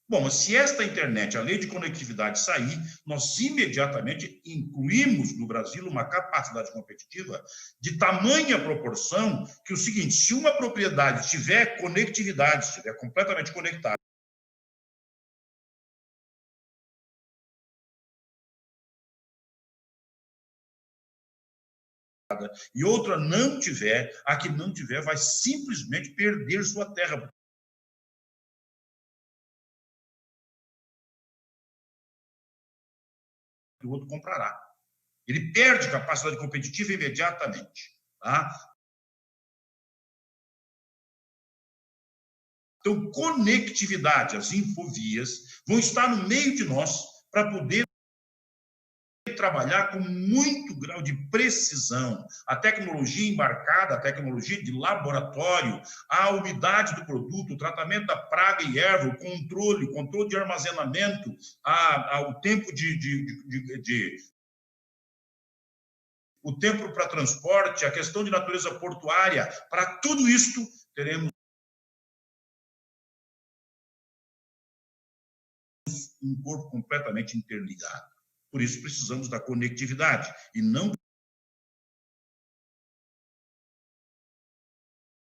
Bom, mas se esta internet, a lei de conectividade sair, nós imediatamente incluímos no Brasil uma capacidade competitiva de tamanha proporção que o seguinte, se uma propriedade tiver conectividade, estiver completamente conectada, e outra não tiver, a que não tiver vai simplesmente perder sua terra. O outro comprará. Ele perde capacidade competitiva imediatamente. Tá? Então, conectividade, as infovias, vão estar no meio de nós para poder trabalhar com muito grau de precisão. A tecnologia embarcada, a tecnologia de laboratório, a umidade do produto, o tratamento da praga e erva, o controle de armazenamento, o tempo o tempo para transporte, a questão de natureza portuária, para tudo isto teremos um corpo completamente interligado. Por isso, precisamos da conectividade e não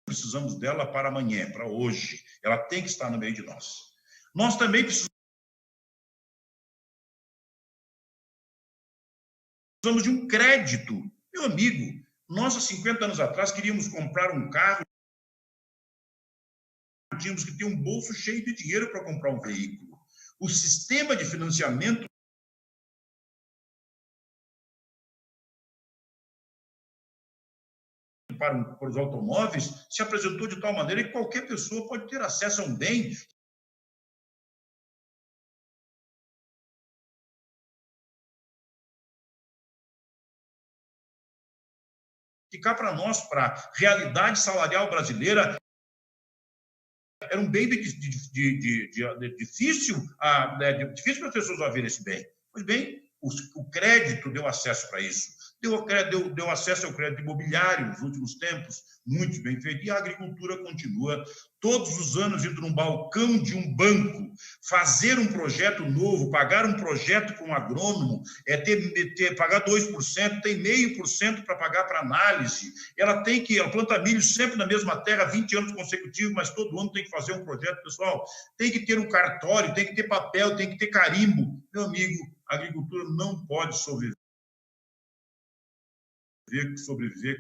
precisamos dela para amanhã, para hoje. Ela tem que estar no meio de nós. Nós também precisamos de um crédito. Meu amigo, nós há 50 anos atrás queríamos comprar um carro, tínhamos que ter um bolso cheio de dinheiro para comprar um veículo. O sistema de financiamento para os automóveis se apresentou de tal maneira que qualquer pessoa pode ter acesso a um bem que cá para nós, para a realidade salarial brasileira, era um bem difícil para as pessoas haverem esse bem. Pois bem, o crédito deu acesso para isso. Deu acesso ao crédito imobiliário nos últimos tempos, muito bem feito, e a agricultura continua todos os anos indo num balcão de um banco, fazer um projeto novo, pagar um projeto com um agrônomo, pagar 2%, tem 0,5% para pagar para análise, ela planta milho sempre na mesma terra, 20 anos consecutivos, mas todo ano tem que fazer um projeto, pessoal, tem que ter um cartório, tem que ter papel, tem que ter carimbo. Meu amigo, a agricultura não pode sobreviver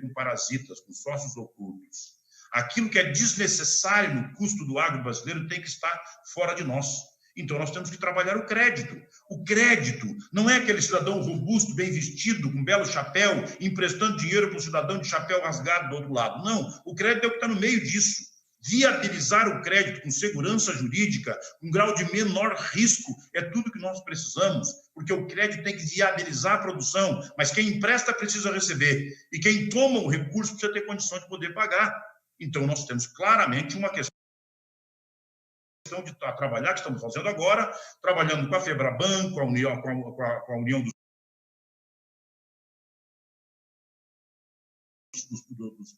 com parasitas, com sócios ocultos. Aquilo que é desnecessário no custo do agro brasileiro tem que estar fora de nós. Então, nós temos que trabalhar o crédito. O crédito não é aquele cidadão robusto, bem vestido, com um belo chapéu, emprestando dinheiro para um cidadão de chapéu rasgado do outro lado. Não, o crédito é o que está no meio disso. Viabilizar o crédito com segurança jurídica, com grau de menor risco, é tudo que nós precisamos, porque o crédito tem que viabilizar a produção, mas quem empresta precisa receber, e quem toma o recurso precisa ter condição de poder pagar. Então, nós temos claramente uma questão de trabalhar, que estamos fazendo agora, trabalhando com a Febraban, com a União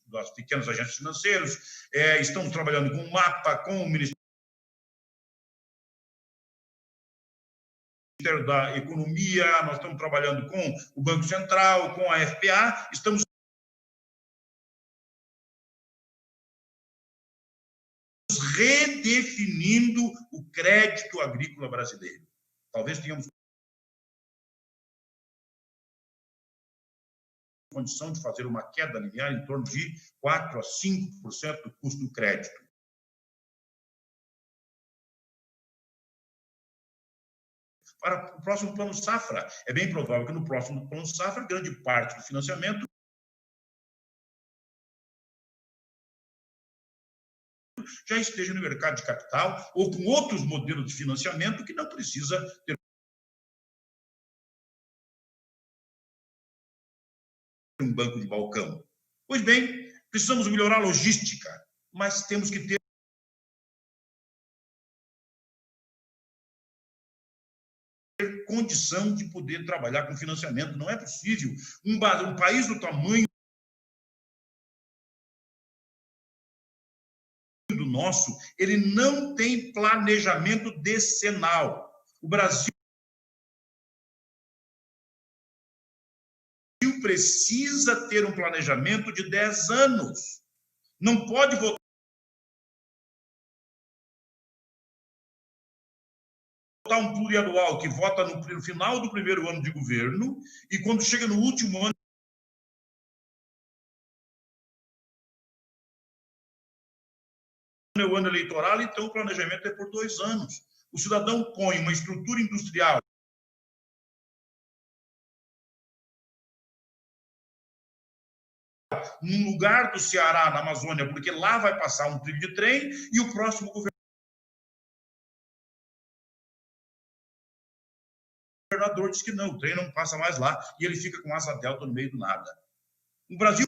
das pequenas agências financeiras, estamos trabalhando com o MAPA, com o Ministério da Economia, nós estamos trabalhando com o Banco Central, com a FPA, estamos redefinindo o crédito agrícola brasileiro. Talvez tenhamos condição de fazer uma queda linear em torno de 4% a 5% do custo do crédito. Para o próximo Plano Safra, é bem provável que no próximo Plano Safra, grande parte do financiamento já esteja no mercado de capital ou com outros modelos de financiamento que não precisa ter um banco de balcão. Pois bem, precisamos melhorar a logística, mas temos que ter condição de poder trabalhar com financiamento. Não é possível um país do tamanho do nosso, ele não tem planejamento decenal. O Brasil precisa ter um planejamento de 10 anos. Não pode votar um plurianual que vota no final do primeiro ano de governo e quando chega no último ano é o ano eleitoral, então o planejamento é por 2 anos. O cidadão põe uma estrutura industrial num lugar do Ceará, na Amazônia, porque lá vai passar um trilho de trem e o próximo governador diz que não, o trem não passa mais lá e ele fica com asa delta no meio do nada. O Brasil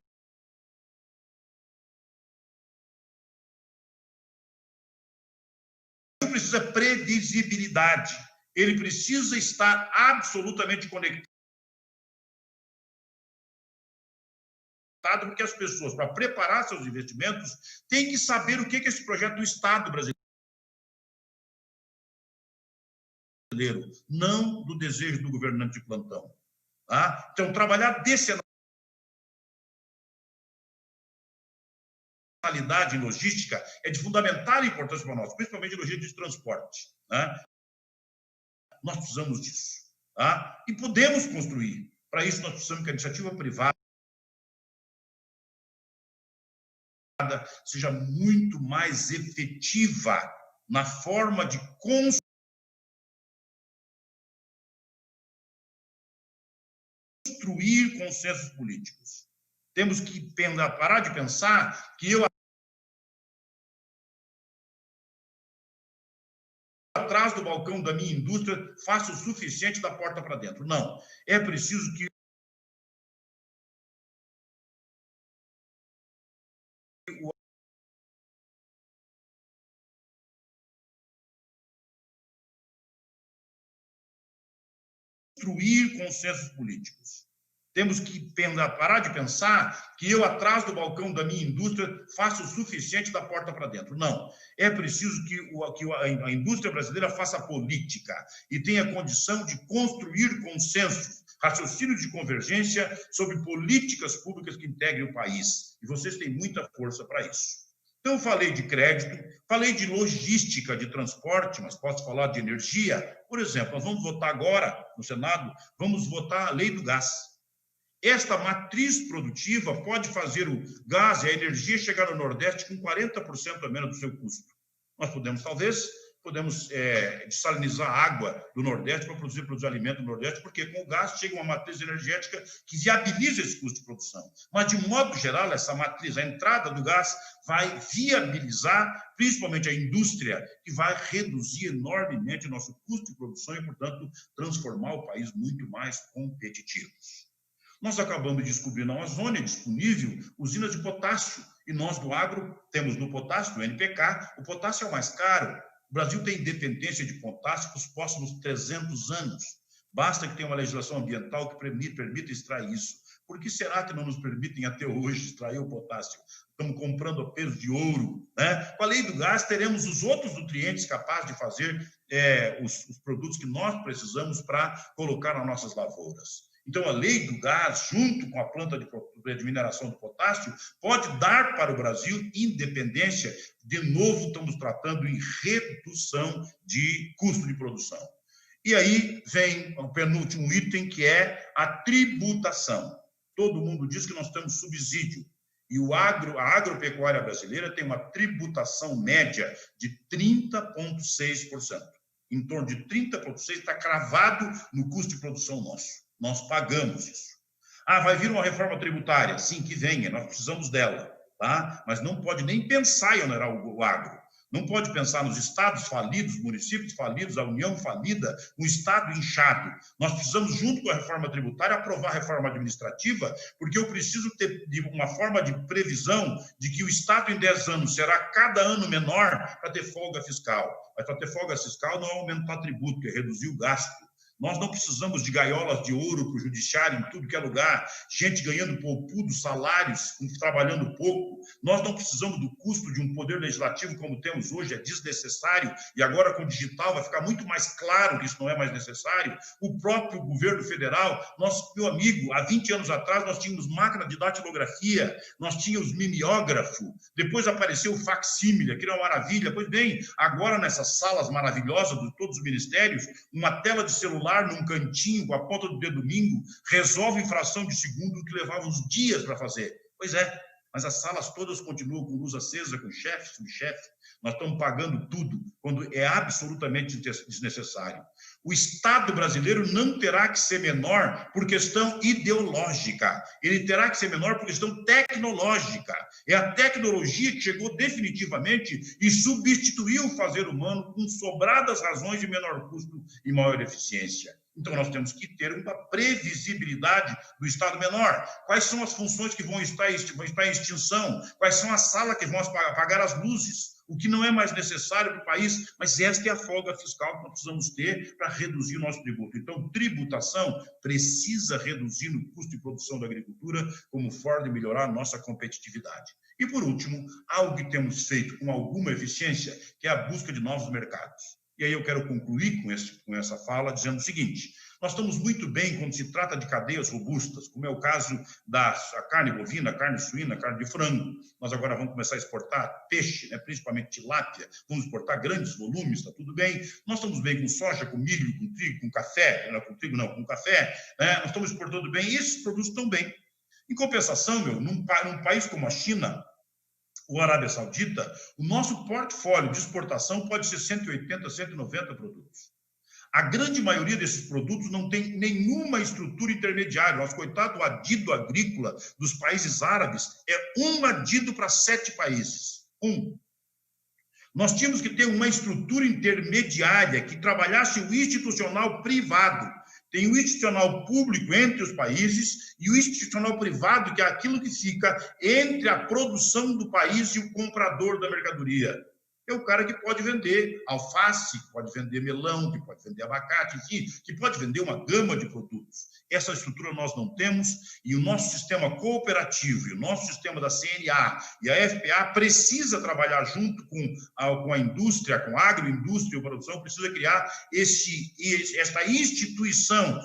precisa previsibilidade, ele precisa estar absolutamente conectado, porque as pessoas, para preparar seus investimentos, têm que saber o que é esse projeto do Estado brasileiro, não do desejo do governante de plantão. Tá? Então, trabalhar decenalidade em logística é de fundamental importância para nós, principalmente logística de transporte. Né? Nós precisamos disso. Tá? E podemos construir. Para isso, nós precisamos que a iniciativa privada seja muito mais efetiva na forma de construir consensos políticos. Temos que parar de pensar que eu atrás do balcão da minha indústria faço o suficiente da porta para dentro. Não. É preciso que construir consensos políticos. Temos que parar de pensar que eu, atrás do balcão da minha indústria, faço o suficiente da porta para dentro. Não. É preciso que a indústria brasileira faça política e tenha condição de construir consensos, raciocínios de convergência sobre políticas públicas que integrem o país. E vocês têm muita força para isso. Então, eu falei de crédito, falei de logística de transporte, mas posso falar de energia. Por exemplo, nós vamos votar agora, no Senado, vamos votar a lei do gás. Esta matriz produtiva pode fazer o gás e a energia chegar no Nordeste com 40% a menos do seu custo. Nós podemos, talvez, podemos dessalinizar a água do Nordeste para produzir alimento no Nordeste, porque com o gás chega uma matriz energética que viabiliza esse custo de produção. Mas, de modo geral, essa matriz, a entrada do gás, vai viabilizar, principalmente a indústria, que vai reduzir enormemente o nosso custo de produção e, portanto, transformar o país muito mais competitivo. Nós acabamos de descobrir na Amazônia disponível usinas de potássio, e nós do agro temos no potássio, do NPK, o potássio é o mais caro. O Brasil tem dependência de potássio para os próximos 300 anos. Basta que tenha uma legislação ambiental que permita extrair isso. Por que será que não nos permitem até hoje extrair o potássio? Estamos comprando a peso de ouro, né? Com a lei do gás, teremos os outros nutrientes capazes de fazer os produtos que nós precisamos para colocar nas nossas lavouras. Então, a lei do gás, junto com a planta de mineração do potássio, pode dar para o Brasil independência. De novo, estamos tratando em redução de custo de produção. E aí vem o penúltimo item, que é a tributação. Todo mundo diz que nós temos subsídio. E a agropecuária brasileira tem uma tributação média de 30,6%. Em torno de 30,6% está cravado no custo de produção nosso. Nós pagamos isso. Vai vir uma reforma tributária? Sim, que venha, nós precisamos dela, tá? Mas não pode nem pensar em onerar o agro. Não pode pensar nos estados falidos, municípios falidos, a União falida, um estado inchado. Nós precisamos, junto com a reforma tributária, aprovar a reforma administrativa, porque eu preciso ter uma forma de previsão de que o estado em 10 anos será cada ano menor para ter folga fiscal. Mas para ter folga fiscal não é aumentar tributo, é reduzir o gasto. Nós não precisamos de gaiolas de ouro para o judiciário em tudo que é lugar, gente ganhando poupudos salários, trabalhando pouco. Nós não precisamos do custo de um poder legislativo como temos hoje, é desnecessário, e agora com o digital vai ficar muito mais claro que isso não é mais necessário. O próprio governo federal, meu amigo, há 20 anos atrás nós tínhamos máquina de datilografia, nós tínhamos mimeógrafo, depois apareceu o facsímile, que era uma maravilha. Pois bem, agora nessas salas maravilhosas de todos os ministérios, uma tela de celular num cantinho, com a ponta do dedo domingo, resolve em fração de segundo que levava uns dias para fazer. Pois é, mas as salas todas continuam com luz acesa, com chefe, subchefe. Nós estamos pagando tudo, quando é absolutamente desnecessário. O Estado brasileiro não terá que ser menor por questão ideológica, ele terá que ser menor por questão tecnológica. É a tecnologia que chegou definitivamente e substituiu o fazer humano com sobradas razões de menor custo e maior eficiência. Então, nós temos que ter uma previsibilidade do Estado menor. Quais são as funções que vão estar em extinção? Quais são as salas que vão apagar as luzes? O que não é mais necessário para o país, mas esta é a folga fiscal que nós precisamos ter para reduzir o nosso tributo. Então, tributação precisa reduzir no custo de produção da agricultura como forma de melhorar a nossa competitividade. E, por último, algo que temos feito com alguma eficiência, que é a busca de novos mercados. E aí eu quero concluir com essa fala dizendo o seguinte: nós estamos muito bem quando se trata de cadeias robustas, como é o caso da carne bovina, carne suína, carne de frango. Nós agora vamos começar a exportar peixe, né, principalmente tilápia, vamos exportar grandes volumes, está tudo bem. Nós estamos bem com soja, com milho, com trigo, com café, não, com trigo não, com café, né? Nós estamos exportando bem, e esses produtos estão bem. Em compensação, num país como a China, ou a Arábia Saudita, o nosso portfólio de exportação pode ser 180, 190 produtos. A grande maioria desses produtos não tem nenhuma estrutura intermediária. Nosso coitado adido agrícola dos países árabes é um adido para 7 países. Nós tínhamos que ter uma estrutura intermediária que trabalhasse o institucional privado. Tem o institucional público entre os países e o institucional privado, que é aquilo que fica entre a produção do país e o comprador da mercadoria. É o cara que pode vender alface, que pode vender melão, que pode vender abacate, enfim, que pode vender uma gama de produtos. Essa estrutura nós não temos, e o nosso sistema cooperativo, e o nosso sistema da CNA e a FPA precisa trabalhar junto com a indústria, com a agroindústria e a produção, precisa criar esta instituição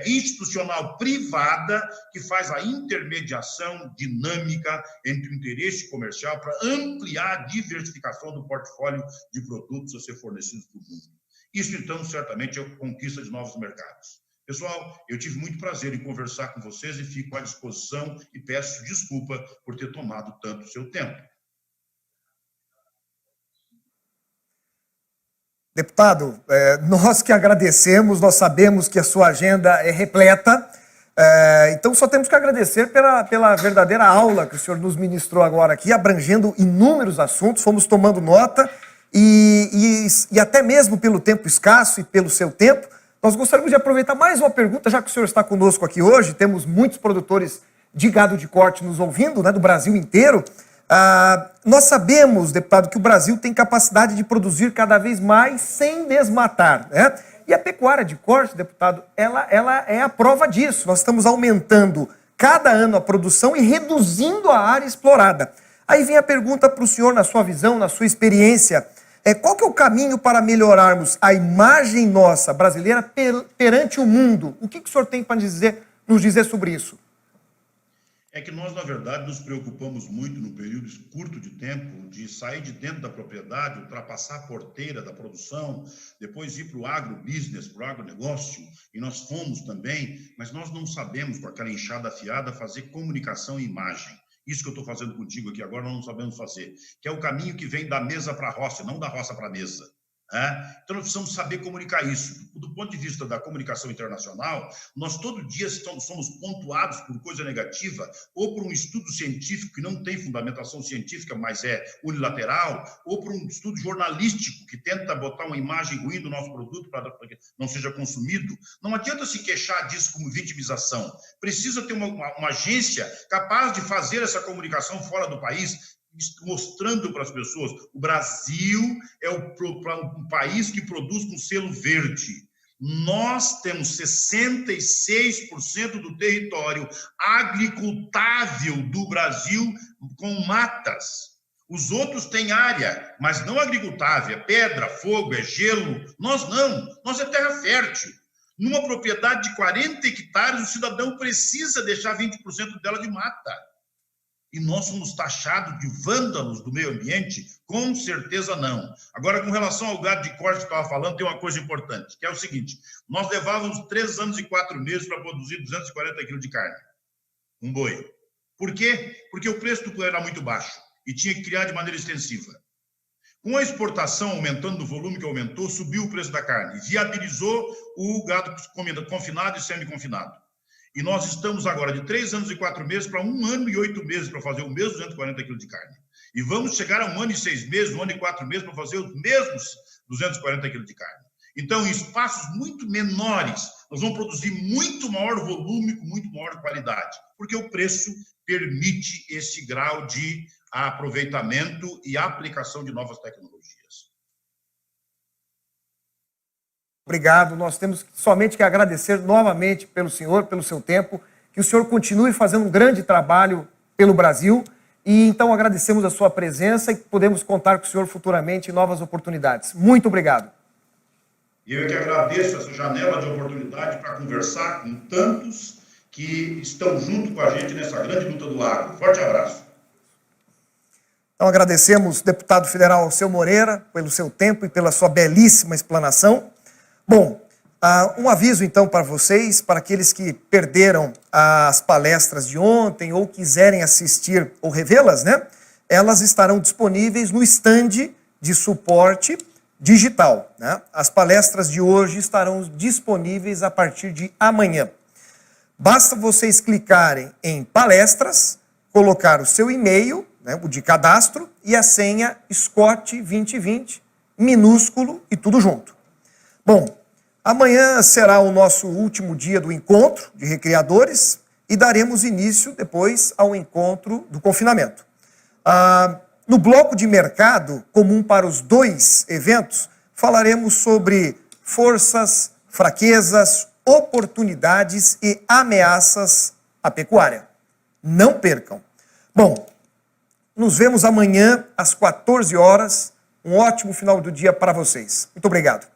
institucional privada que faz a intermediação dinâmica entre o interesse comercial para ampliar a diversificação do portfólio de produtos a ser fornecidos para o mundo. Isso, então, certamente é a conquista de novos mercados. Pessoal, eu tive muito prazer em conversar com vocês e fico à disposição e peço desculpa por ter tomado tanto o seu tempo. Deputado, nós que agradecemos, nós sabemos que a sua agenda é repleta, então só temos que agradecer pela verdadeira aula que o senhor nos ministrou agora aqui, abrangendo inúmeros assuntos, fomos tomando nota e até mesmo pelo tempo escasso e pelo seu tempo, nós gostaríamos de aproveitar mais uma pergunta, já que o senhor está conosco aqui hoje, temos muitos produtores de gado de corte nos ouvindo, né, do Brasil inteiro. Nós sabemos, deputado, que o Brasil tem capacidade de produzir cada vez mais sem desmatar, né? E a pecuária de corte, deputado, ela é a prova disso. Nós estamos aumentando cada ano a produção e reduzindo a área explorada. Aí vem a pergunta para o senhor, na sua visão, na sua experiência, qual que é o caminho para melhorarmos a imagem nossa brasileira perante o mundo? O que o senhor tem para nos dizer sobre isso? É que nós, na verdade, nos preocupamos muito no período curto de tempo de sair de dentro da propriedade, ultrapassar a porteira da produção, depois ir para o agrobusiness, para o agronegócio, e nós fomos também, mas nós não sabemos, com aquela enxada afiada, fazer comunicação e imagem. Isso que eu estou fazendo contigo aqui agora, nós não sabemos fazer, que é o caminho que vem da mesa para a roça, não da roça para a mesa. Então, nós precisamos saber comunicar isso. Do ponto de vista da comunicação internacional, nós todo dia somos pontuados por coisa negativa, ou por um estudo científico que não tem fundamentação científica, mas é unilateral, ou por um estudo jornalístico que tenta botar uma imagem ruim do nosso produto para que não seja consumido. Não adianta se queixar disso como vitimização. Precisa ter uma agência capaz de fazer essa comunicação fora do país, mostrando para as pessoas, o Brasil é um país que produz com selo verde. Nós temos 66% do território agricultável do Brasil com matas. Os outros têm área, mas não agricultável, é pedra, fogo, é gelo. Nós não, nós é terra fértil. Numa propriedade de 40 hectares, o cidadão precisa deixar 20% dela de mata. E nós somos taxados de vândalos do meio ambiente? Com certeza não. Agora, com relação ao gado de corte que eu estava falando, tem uma coisa importante, que é o seguinte, nós levávamos 3 anos e 4 meses para produzir 240 quilos de carne, um boi. Por quê? Porque o preço do boi era muito baixo e tinha que criar de maneira extensiva. Com a exportação aumentando o volume que aumentou, subiu o preço da carne, viabilizou o gado confinado e semi-confinado. E nós estamos agora de 3 anos e 4 meses para 1 ano e 8 meses para fazer o mesmo 240 quilos de carne. E vamos chegar a 1 ano e 6 meses, 1 ano e 4 meses para fazer os mesmos 240 quilos de carne. Então, em espaços muito menores, nós vamos produzir muito maior volume com muito maior qualidade, porque o preço permite esse grau de aproveitamento e aplicação de novas tecnologias. Obrigado, nós temos somente que agradecer novamente pelo senhor, pelo seu tempo, que o senhor continue fazendo um grande trabalho pelo Brasil e então agradecemos a sua presença e podemos contar com o senhor futuramente em novas oportunidades. Muito obrigado. Eu que agradeço essa janela de oportunidade para conversar com tantos que estão junto com a gente nessa grande luta do agro. Forte abraço. Então agradecemos, deputado federal Seu Moreira, pelo seu tempo e pela sua belíssima explanação. Bom, um aviso então para vocês, para aqueles que perderam as palestras de ontem ou quiserem assistir ou revê-las, né? Elas estarão disponíveis no stand de suporte digital, né? As palestras de hoje estarão disponíveis a partir de amanhã. Basta vocês clicarem em palestras, colocar o seu e-mail, né, o de cadastro, e a senha Scott 2020, minúsculo e tudo junto. Bom, amanhã será o nosso último dia do encontro de recreadores e daremos início depois ao encontro do confinamento. No bloco de mercado, comum para os 2 eventos, falaremos sobre forças, fraquezas, oportunidades e ameaças à pecuária. Não percam. Bom, nos vemos amanhã às 14 horas. Um ótimo final do dia para vocês. Muito obrigado.